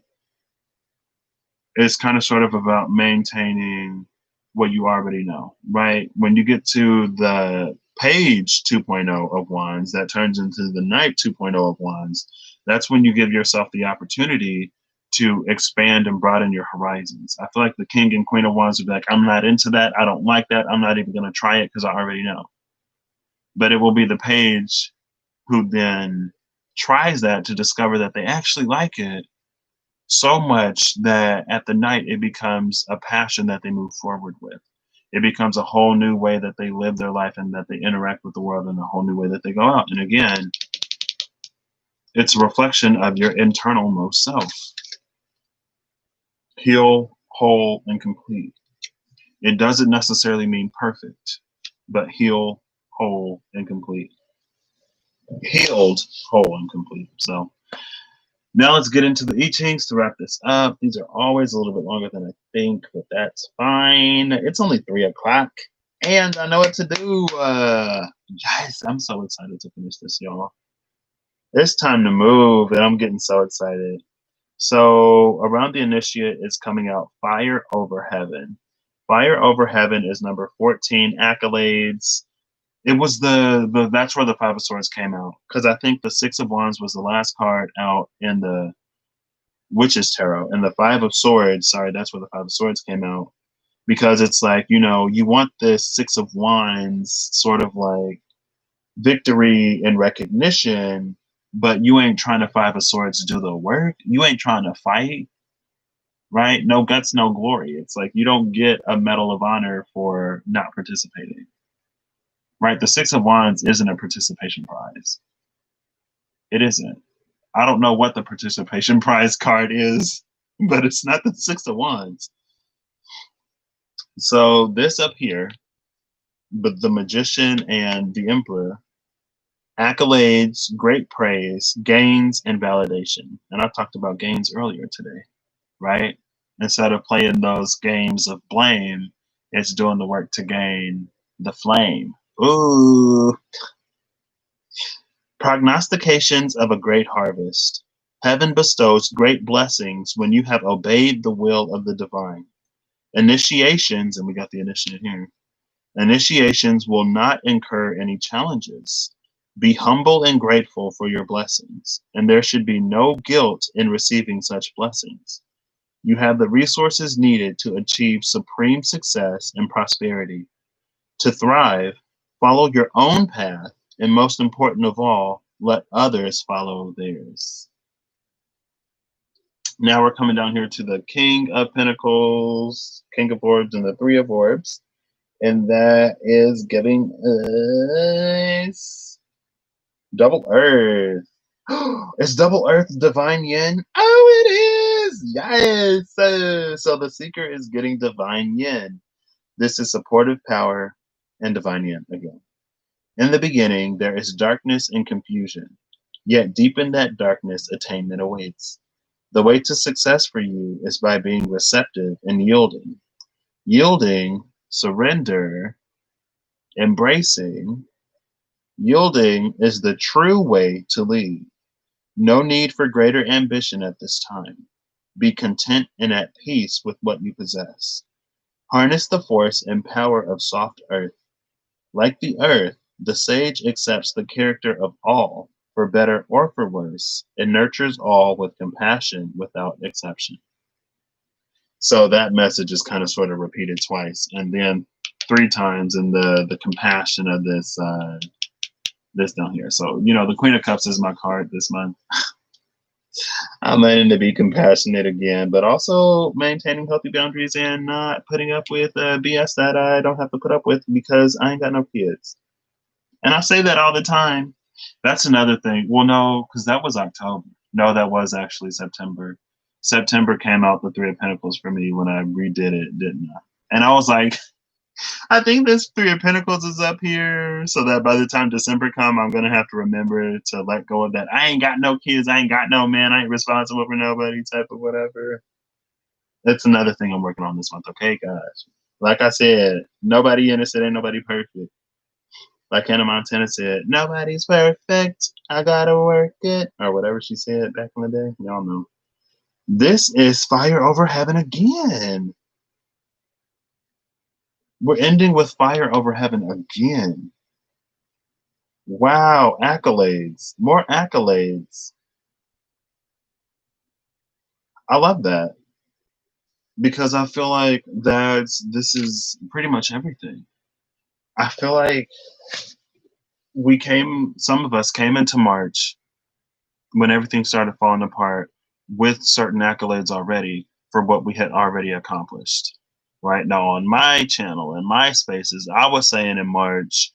is kind of sort of about maintaining what you already know, right? When you get to the page 2.0 of wands that turns into the knight 2.0 of wands, that's when you give yourself the opportunity to expand and broaden your horizons. I feel like the king and queen of wands would be like, I'm not into that. I don't like that. I'm not even going to try it because I already know. But it will be the page who then tries that to discover that they actually like it so much that at the night it becomes a passion that they move forward with. It becomes a whole new way that they live their life and that they interact with the world in a whole new way that they go out. And again, it's a reflection of your internal most self. Heal, whole, and complete. It doesn't necessarily mean perfect, but heal, whole, and complete. Healed, whole, and complete. So now let's get into the I Chings to wrap this up. These are always a little bit longer than I think, but that's fine. It's only 3 o'clock, and I know what to do. Guys, I'm so excited to finish this, y'all. It's time to move, and I'm getting so excited. So around the initiate is coming out Fire Over Heaven. Fire Over Heaven is number 14, accolades. It was the that's where the Five of Swords came out, because I think the Six of Wands was the last card out in the Witch's Tarot, and the Five of Swords, sorry, that's where the Five of Swords came out, because it's like, you know, you want this Six of Wands sort of like victory and recognition, but you ain't trying to Five of Swords do the work. You ain't trying to fight, right? No guts, no glory. It's like you don't get a Medal of Honor for not participating, right? The Six of Wands isn't a participation prize. It isn't. I don't know what the participation prize card is, but it's not the Six of Wands. So this up here, but the Magician and the Emperor, accolades, great praise, gains, and validation. And I talked about gains earlier today, right? Instead of playing those games of blame, it's doing the work to gain the flame. Ooh. Prognostications of a great harvest. Heaven bestows great blessings when you have obeyed the will of the divine. Initiations, and we got the initiate here. Initiations will not incur any challenges. Be humble and grateful for your blessings, and there should be no guilt in receiving such blessings. You have the resources needed to achieve supreme success and prosperity. To thrive, follow your own path, and most important of all, let others follow theirs. Now we're coming down here to the King of Pentacles, King of Orbs, and the Three of Orbs. And that is giving us Double Earth. It's Double Earth Divine Yin. Oh, it is. Yes. So the seeker is getting divine yin. This is supportive power and divine yin again. In the beginning, there is darkness and confusion. Yet deep in that darkness, attainment awaits. The way to success for you is by being receptive and yielding. Yielding, surrender, embracing. Yielding is the true way to lead. No need for greater ambition at this time. Be content and at peace with what you possess. Harness the force and power of soft earth. Like the earth, the sage accepts the character of all, for better or for worse. It nurtures all with compassion without exception. So that message is kind of sort of repeated twice, and then three times in the compassion of this down here. So the Queen of Cups is my card this month. I'm learning to be compassionate again, but also maintaining healthy boundaries and not putting up with BS that I don't have to put up with because I ain't got no kids. And I say that all the time. That's another thing. Well, no, because that was October. No, that was actually September. September came out the Three of Pentacles for me when I redid it, didn't I? And I was like, I think this Three of Pentacles is up here so that by the time December come, I'm going to have to remember to let go of that. I ain't got no kids. I ain't got no man. I ain't responsible for nobody type of whatever. That's another thing I'm working on this month. Okay, guys. Like I said, nobody innocent. Ain't nobody perfect. Like Hannah Montana said, nobody's perfect. I gotta work it. Or whatever she said back in the day. Y'all know. This is fire over heaven again. We're ending with fire over heaven again. Wow, accolades. More accolades. I love that. Because I feel like this is pretty much everything. I feel like some of us came into March when everything started falling apart with certain accolades already for what we had already accomplished. Right now on my channel and my spaces, I was saying in March,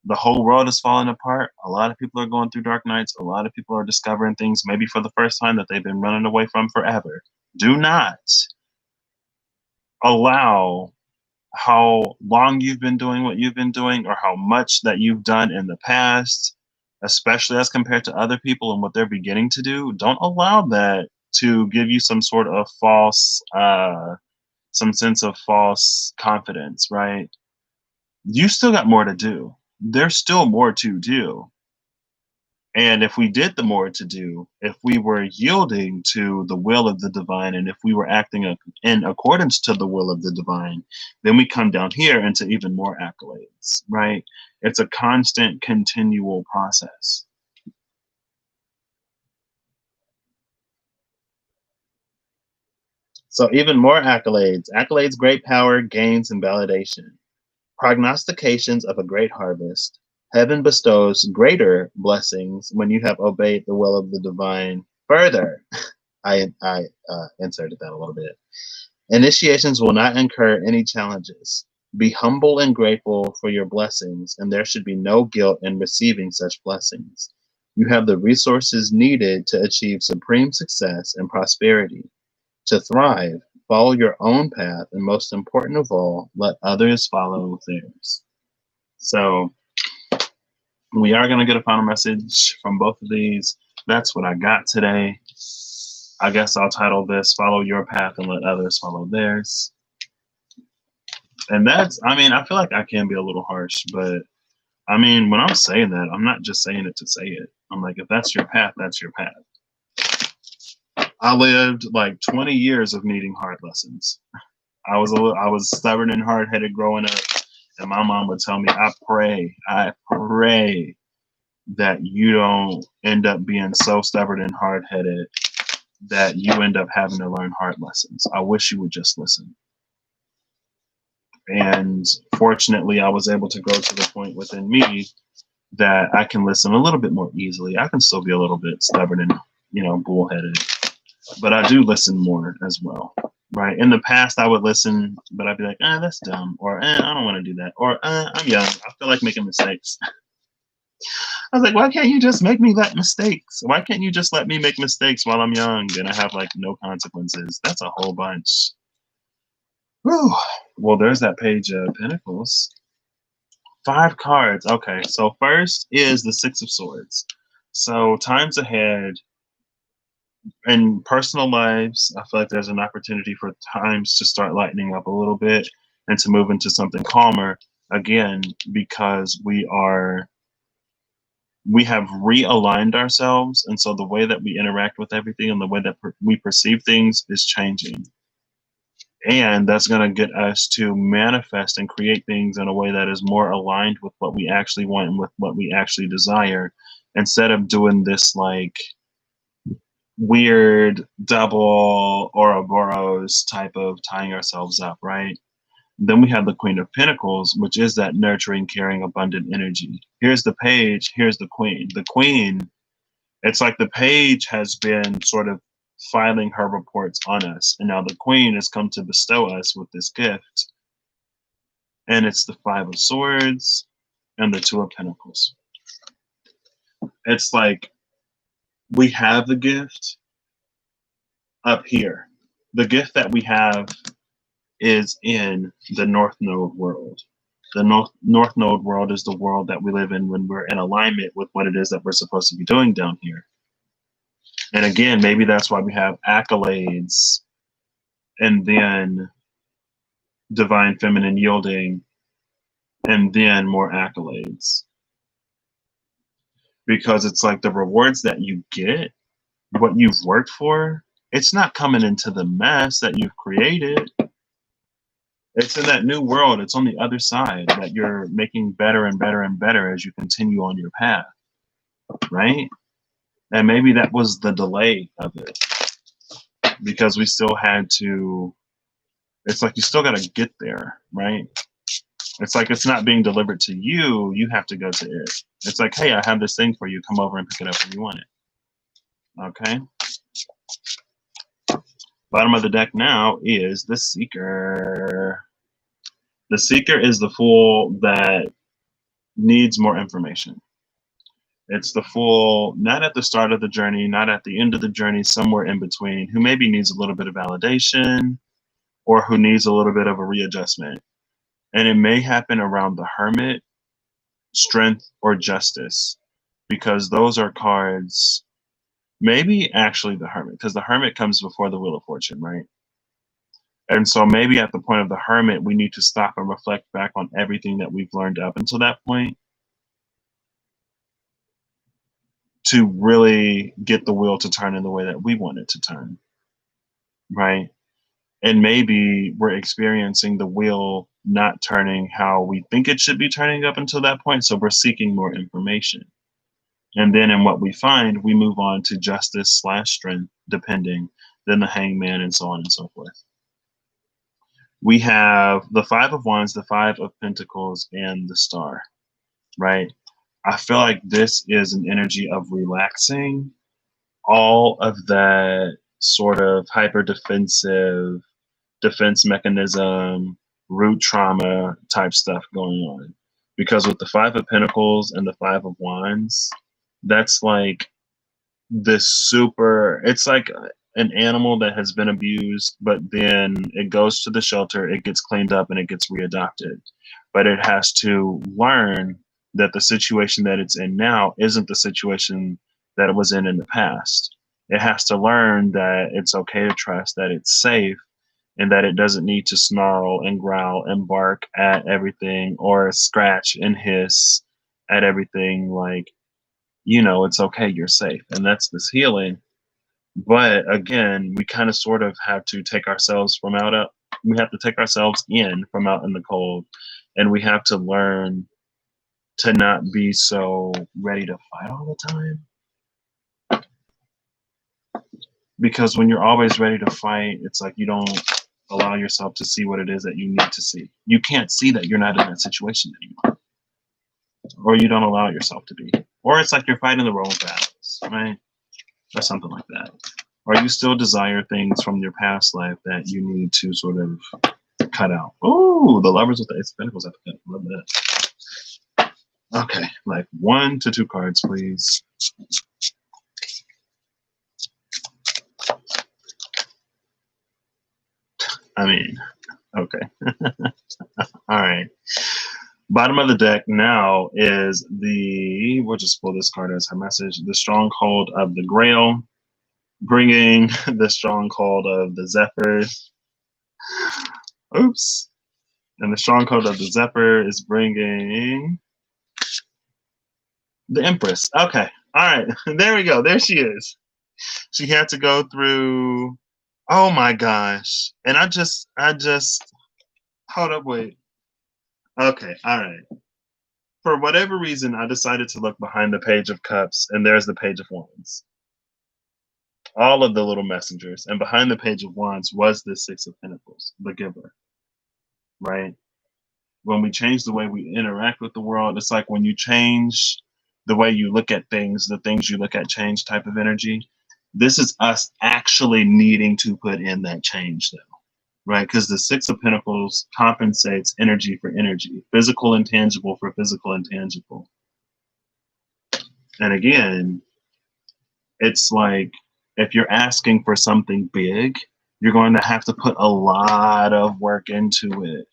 the whole world is falling apart. A lot of people are going through dark nights. A lot of people are discovering things maybe for the first time that they've been running away from forever. Do not allow how long you've been doing what you've been doing or how much that you've done in the past, especially as compared to other people and what they're beginning to do. Don't allow that to give you some sort of some sense of false confidence, right? You still got more to do. There's still more to do. And if we did the more to do, if we were yielding to the will of the divine, and if we were acting in accordance to the will of the divine, then we come down here into even more accolades, right? It's a constant, continual process. So even more accolades. Accolades, great power, gains, and validation. Prognostications of a great harvest. Heaven bestows greater blessings when you have obeyed the will of the divine. Further, I inserted that a little bit. Initiations will not incur any challenges. Be humble and grateful for your blessings, and there should be no guilt in receiving such blessings. You have the resources needed to achieve supreme success and prosperity. To thrive, follow your own path, and most important of all, let others follow theirs. So we are going to get a final message from both of these. That's what I got today. I guess I'll title this Follow Your Path and Let Others Follow Theirs. And I feel like I can be a little harsh, but when I'm saying that, I'm not just saying it to say it. I'm like, if that's your path, that's your path. I lived like 20 years of needing hard lessons. I was stubborn and hard-headed growing up, and my mom would tell me, I pray that you don't end up being so stubborn and hard-headed that you end up having to learn hard lessons. I wish you would just listen. And fortunately, I was able to grow to the point within me that I can listen a little bit more easily. I can still be a little bit stubborn and, bullheaded, but I do listen more as well. Right. In the past, I would listen, but I'd be like, that's dumb. Or, I don't want to do that. Or, I'm young. I feel like making mistakes. I was like, why can't you just make me let mistakes? Why can't you just let me make mistakes while I'm young and I have like no consequences? That's a whole bunch. Whew. Well, there's that page of Pentacles. 5 cards. Okay, so first is the Six of Swords. So times ahead in personal lives, I feel like there's an opportunity for times to start lightening up a little bit and to move into something calmer again, because we have realigned ourselves, and so the way that we interact with everything and the way that we perceive things is changing. And that's going to get us to manifest and create things in a way that is more aligned with what we actually want and with what we actually desire, instead of doing this like weird double Ouroboros type of tying ourselves up, right? Then we have the Queen of Pentacles, which is that nurturing, caring, abundant energy. Here's the page, here's the Queen. The Queen, it's like the page has been sort of filing her reports on us, and now the Queen has come to bestow us with this gift. And it's the Five of Swords and the Two of Pentacles. It's like we have the gift up here. The gift that we have is in the North Node world. The North Node world is the world that we live in when we're in alignment with what it is that we're supposed to be doing down here. And again, maybe that's why we have accolades and then divine feminine yielding and then more accolades. Because it's like the rewards that you get, what you've worked for, it's not coming into the mess that you've created. It's in that new world. It's on the other side that you're making better and better and better as you continue on your path, right? And maybe that was the delay of it, because we still had to, it's like you still got to get there, right? It's like it's not being delivered to you. You have to go to it. It's like, hey, I have this thing for you. Come over and pick it up when you want it. Okay. Bottom of the deck now is the Seeker. The Seeker is the fool that needs more information. It's the fool, not at the start of the journey, not at the end of the journey, somewhere in between, who maybe needs a little bit of validation or who needs a little bit of a readjustment. And it may happen around the Hermit, Strength, or Justice, because those are cards, maybe actually the Hermit, because the Hermit comes before the Wheel of Fortune, right? And so maybe at the point of the Hermit, we need to stop and reflect back on everything that we've learned up until that point to really get the wheel to turn in the way that we want it to turn, right? And maybe we're experiencing the wheel not turning how we think it should be turning up until that point, so we're seeking more information. And then in what we find, we move on to Justice / Strength, depending, then the Hangman, and so on and so forth. We have the Five of Wands, the Five of Pentacles, and the Star, right? I feel like this is an energy of relaxing all of that sort of hyper defensive defense mechanism, root trauma type stuff going on. Because with the Five of Pentacles and the Five of Wands, that's like this super, it's like an animal that has been abused, but then it goes to the shelter, it gets cleaned up, and it gets readopted. But it has to learn that the situation that it's in now isn't the situation that it was in the past. It has to learn that it's okay to trust, that it's safe, and that it doesn't need to snarl and growl and bark at everything or scratch and hiss at everything. Like, you know, it's okay, you're safe. And that's this healing. But again, we kind of sort of have to take ourselves from we have to take ourselves in from out in the cold. And we have to learn to not be so ready to fight all the time. Because when you're always ready to fight, it's like you don't allow yourself to see what it is that you need to see. You can't see that you're not in that situation anymore. Or you don't allow yourself to be. Or it's like you're fighting the wrong battles, right? Or something like that. Or you still desire things from your past life that you need to sort of cut out. Oh, the Lovers with the Ace of Pentacles. I love that. Okay, like 1 to 2 cards, please. I mean, okay. All right. Bottom of the deck now is we'll just pull this card as her message, the stronghold of the Grail, bringing the stronghold of the Zephyr. Oops. And the stronghold of the Zephyr is bringing the Empress. Okay. All right. There we go. There she is. She had to go through. Oh my gosh. And I just, hold up, wait. Okay. All right. For whatever reason, I decided to look behind the Page of Cups, and there's the Page of Wands. All of the little messengers. And behind the Page of Wands was the Six of Pentacles, the giver. Right? When we change the way we interact with the world, it's like when you change the way you look at things, the things you look at change type of energy. This is us actually needing to put in that change, though. Right? Because the Six of Pentacles compensates energy for energy, physical and tangible for physical and tangible. And again, it's like if you're asking for something big, you're going to have to put a lot of work into it,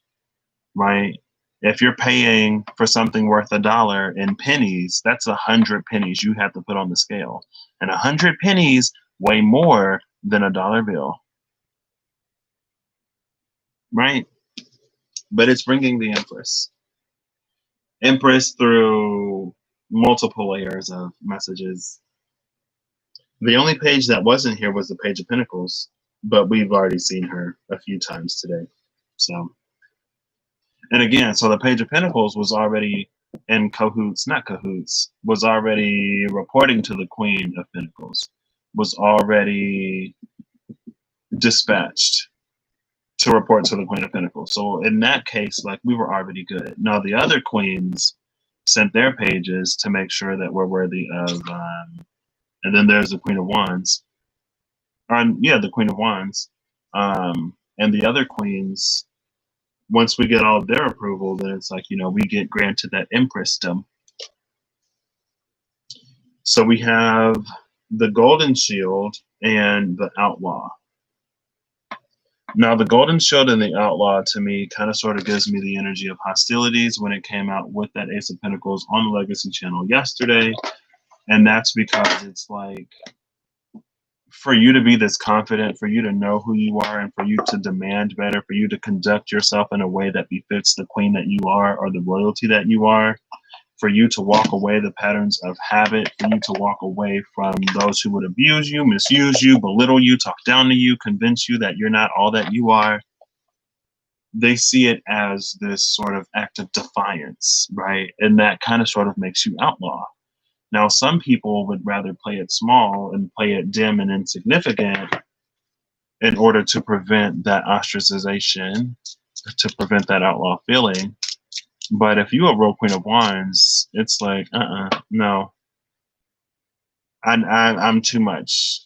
right? If you're paying for something worth $1 in pennies, that's 100 pennies you have to put on the scale. And 100 pennies weigh more than a dollar bill, right? But it's bringing the Empress. Empress through multiple layers of messages. The only page that wasn't here was the Page of Pentacles, but we've already seen her a few times today. So, and again, so the Page of Pentacles was already in cahoots, not cahoots, was already reporting to the Queen of Pentacles, was already dispatched to report to the Queen of Pentacles. So in that case, like we were already good. Now the other queens sent their pages to make sure that we're worthy of, and then there's the Queen of Wands. The Queen of Wands. And the other queens, once we get all of their approval, then it's like, we get granted that empressdom. So we have the Golden Shield and the Outlaw. Now, the Golden Shield and the Outlaw, to me, kind of sort of gives me the energy of hostilities when it came out with that Ace of Pentacles on the Legacy channel yesterday. And that's because it's like, for you to be this confident, for you to know who you are, and for you to demand better, for you to conduct yourself in a way that befits the queen that you are or the royalty that you are, for you to walk away the patterns of habit, for you to walk away from those who would abuse you, misuse you, belittle you, talk down to you, convince you that you're not all that you are. They see it as this sort of act of defiance, right? And that kind of sort of makes you outlaw. Now, some people would rather play it small and play it dim and insignificant in order to prevent that ostracization, to prevent that outlaw feeling. But if you're a real Queen of Wands, it's like, no. I'm too much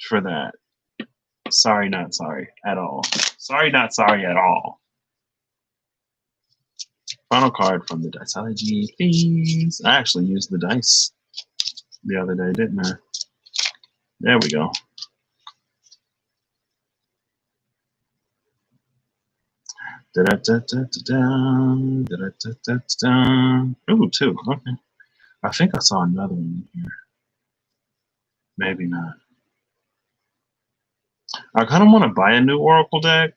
for that. Sorry, not sorry at all. Sorry, not sorry at all. Final card from the Diceology, please. I actually used the dice the other day, didn't I? There we go. Ooh, 2. Okay. I think I saw another one here. Maybe not. I kind of want to buy a new Oracle deck,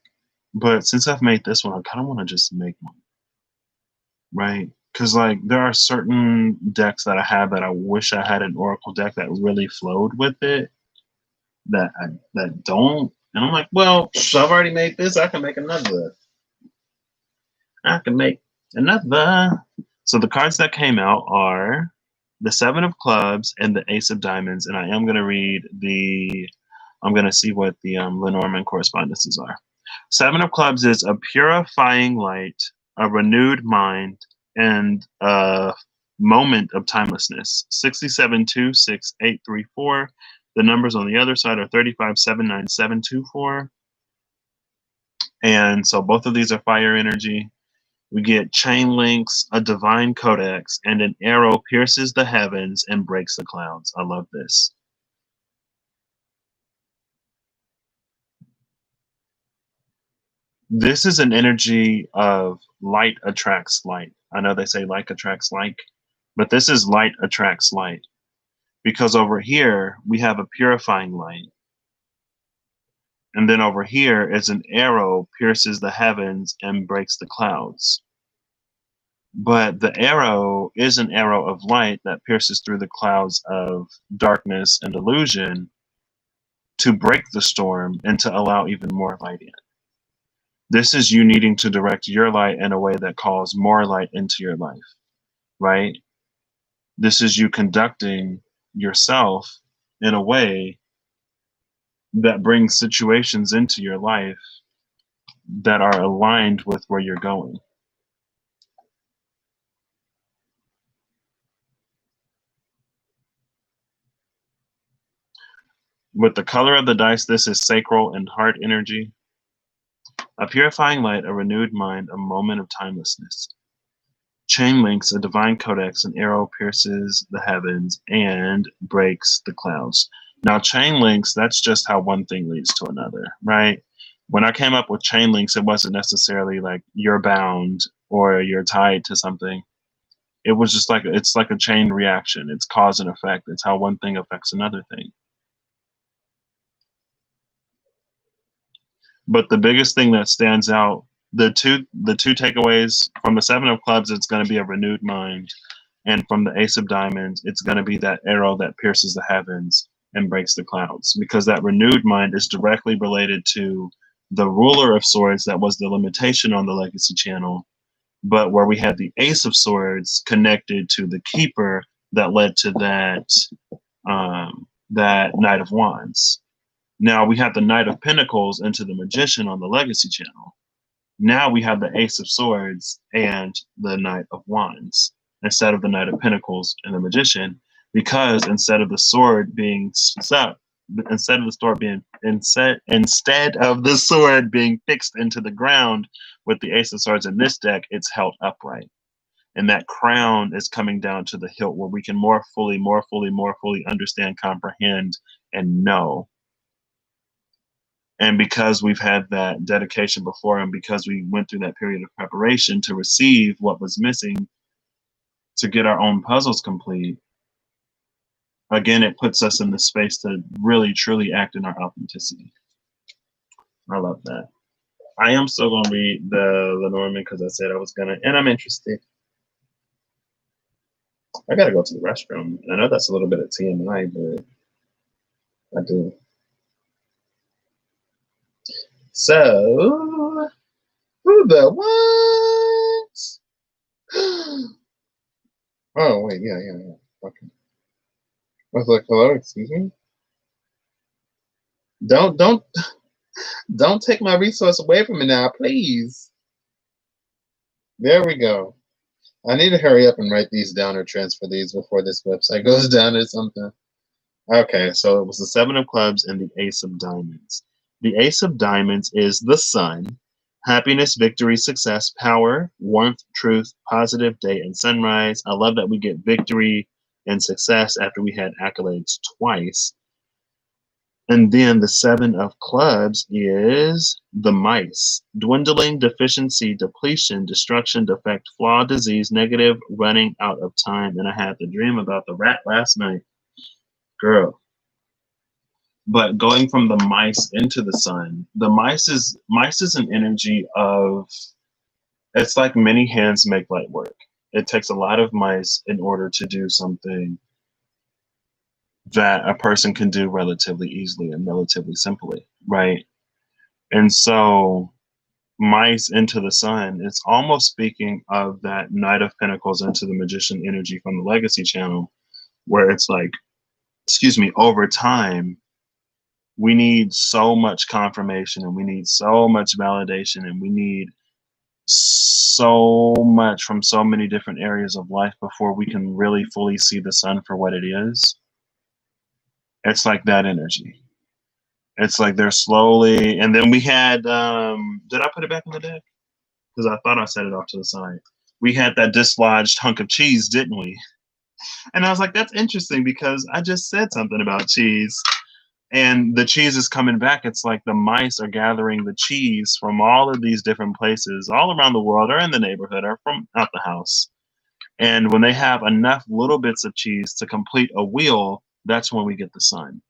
but since I've made this one, I kind of want to just make one. Right? Because like there are certain decks that I have that I wish I had an Oracle deck that really flowed with it, that don't. And I'm like, well, I've already made this. I can make another. So the cards that came out are the Seven of Clubs and the Ace of Diamonds. And I am going to read I'm going to see what the Lenormand correspondences are. Seven of Clubs is a purifying light, a renewed mind, and a moment of timelessness. 67268834. The numbers on the other side are 35797724. And so both of these are fire energy. We get chain links, a divine codex, and an arrow pierces the heavens and breaks the clouds. I love this. This is an energy of light attracts light. I know they say like attracts like, but this is light attracts light. Because over here, we have a purifying light. And then over here is an arrow pierces the heavens and breaks the clouds. But the arrow is an arrow of light that pierces through the clouds of darkness and illusion to break the storm and to allow even more light in. This is you needing to direct your light in a way that calls more light into your life, right? This is you conducting yourself in a way that brings situations into your life that are aligned with where you're going. With the color of the dice, this is sacral and heart energy. A purifying light, a renewed mind, a moment of timelessness. Chain links, a divine codex, an arrow pierces the heavens and breaks the clouds. Now, chain links, that's just how one thing leads to another, right? When I came up with chain links, it wasn't necessarily like you're bound or you're tied to something. It was just like, it's like a chain reaction. It's cause and effect. It's how one thing affects another thing. But the biggest thing that stands out, the two takeaways from the Seven of Clubs, it's going to be a renewed mind, and from the Ace of Diamonds, it's going to be that arrow that pierces the heavens and breaks the clouds, because that renewed mind is directly related to the Ruler of Swords that was the limitation on the Legacy channel, but where we had the Ace of Swords connected to the Keeper that led to that Knight of Wands. Now we have the Knight of Pentacles into the Magician on the Legacy channel. Now we have the Ace of Swords and the Knight of Wands instead of the Knight of Pentacles and the Magician, because instead of the sword being stuck, instead of the sword being fixed into the ground with the Ace of Swords in this deck, it's held upright. And that crown is coming down to the hilt where we can more fully understand, comprehend, and know. And because we've had that dedication before, and because we went through that period of preparation to receive what was missing to get our own puzzles complete, again, it puts us in the space to really, truly act in our authenticity. I love that. I am still going to read the Lenormand because I said I was going to, and I'm interested. I got to go to the restroom. I know that's a little bit of TMI, but I do. So, who the what? Oh, wait, yeah. Okay. I was like, hello, excuse me? Don't take my resource away from me now, please. There we go. I need to hurry up and write these down or transfer these before this website goes down or something. Okay, so it was the Seven of Clubs and the Ace of Diamonds. The Ace of Diamonds is the sun, happiness, victory, success, power, warmth, truth, positive, day, and sunrise. I love that we get victory and success after we had accolades twice. And then the Seven of Clubs is the mice. Dwindling, deficiency, depletion, destruction, defect, flaw, disease, negative, running out of time. And I had the dream about the rat last night. Girl. But going from the mice into the sun, the mice is an energy of, it's like many hands make light work. It takes a lot of mice in order to do something that a person can do relatively easily and relatively simply, right? And so mice into the sun, it's almost speaking of that Knight of Pentacles into the Magician energy from the Legacy channel, where it's like, over time, we need so much confirmation and we need so much validation and we need so much from so many different areas of life before we can really fully see the sun for what it is. It's like that energy. It's like they're slowly, and then we had, did I put it back in the deck? because I thought I set it off to the side. We had that dislodged hunk of cheese, didn't we? And I was like, that's interesting because I just said something about cheese. And the cheese is coming back. It's like the mice are gathering the cheese from all of these different places all around the world or in the neighborhood or from out the house. And when they have enough little bits of cheese to complete a wheel, that's when we get the sun.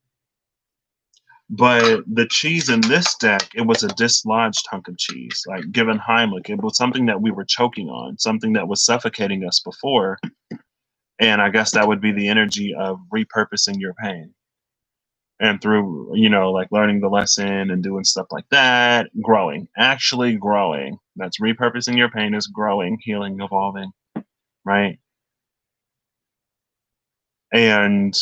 But the cheese in this deck, it was a dislodged hunk of cheese, like given Heimlich. It was something that we were choking on, something that was suffocating us before. And I guess that would be the energy of repurposing your pain. And through, like learning the lesson and doing stuff like that, growing, actually growing. That's repurposing your pain is growing, healing, evolving, right? And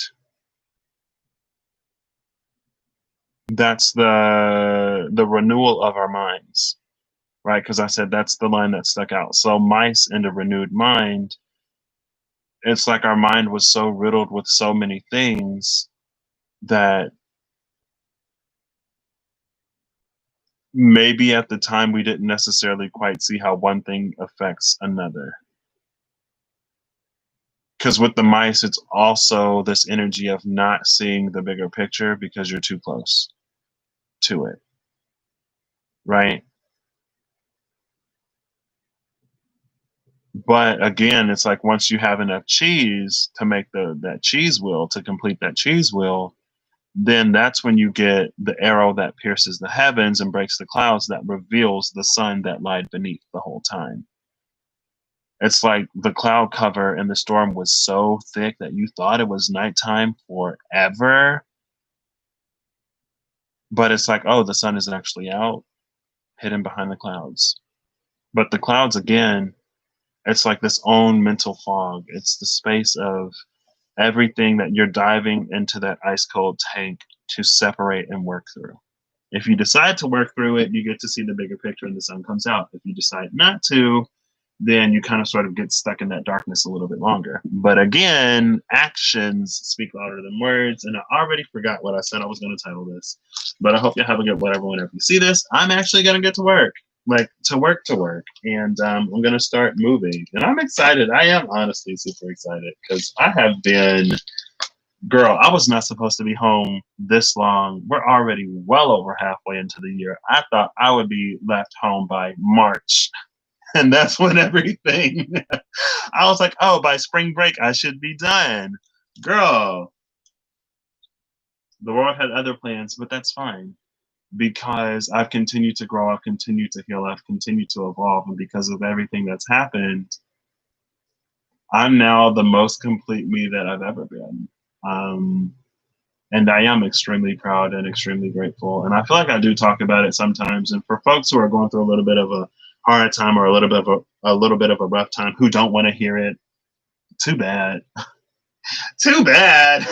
that's the renewal of our minds, right? Because I said that's the line that stuck out. So mice and a renewed mind, it's like our mind was so riddled with so many things that maybe at the time we didn't necessarily quite see how one thing affects another. Because with the mice, it's also this energy of not seeing the bigger picture because you're too close to it, right? But again, it's like once you have enough cheese to make that cheese wheel, to complete that cheese wheel, then that's when you get the arrow that pierces the heavens and breaks the clouds that reveals the sun that lied beneath the whole time. It's like the cloud cover and the storm was so thick that you thought it was nighttime forever. But it's like, oh, the sun is actually out, hidden behind the clouds. But the clouds, again, it's like this own mental fog. It's the space of everything that you're diving into that ice cold tank to separate and work through. If you decide to work through it, you get to see the bigger picture and the sun comes out. If you decide not to, then you kind of sort of get stuck in that darkness a little bit longer. But again, actions speak louder than words. And I already forgot what I said I was going to title this. But I hope you have a good whatever whenever you see this. I'm actually going to get to work. Like to work. And I'm going to start moving. And I'm excited. I am honestly super excited because I have been, girl, I was not supposed to be home this long. We're already well over halfway into the year. I thought I would be left home by March. And that's when everything, I was like, oh, by spring break, I should be done. Girl, the world had other plans, but that's fine because I've continued to grow, I've continued to heal, I've continued to evolve. And because of everything that's happened, I'm now the most complete me that I've ever been. And I am extremely proud and extremely grateful. And I feel like I do talk about it sometimes. And for folks who are going through a little bit of a hard time or a little bit of a rough time who don't want to hear it, too bad. Too bad.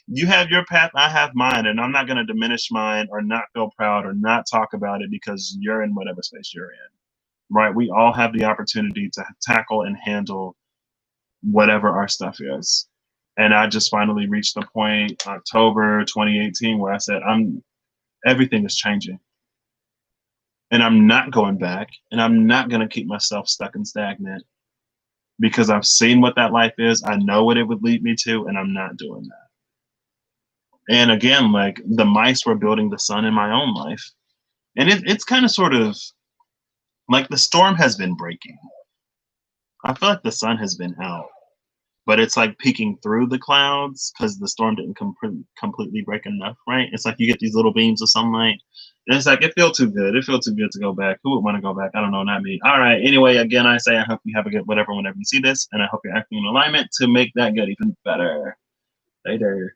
You have your path, I have mine, and I'm not going to diminish mine or not feel proud or not talk about it because you're in whatever space you're in, right? We all have the opportunity to tackle and handle whatever our stuff is. And I just finally reached the point, October 2018, where I said, everything is changing. And I'm not going back, and I'm not going to keep myself stuck and stagnant because I've seen what that life is. I know what it would lead me to, and I'm not doing that. And again, like the mice were building the sun in my own life. And it's kind of sort of like the storm has been breaking. I feel like the sun has been out, but it's like peeking through the clouds because the storm didn't completely break enough, right? It's like you get these little beams of sunlight. And it's like, it feels too good. It feels too good to go back. Who would want to go back? I don't know, not me. All right. Anyway, again, I say I hope you have a good whatever whenever you see this. And I hope you're acting in alignment to make that get even better. Later.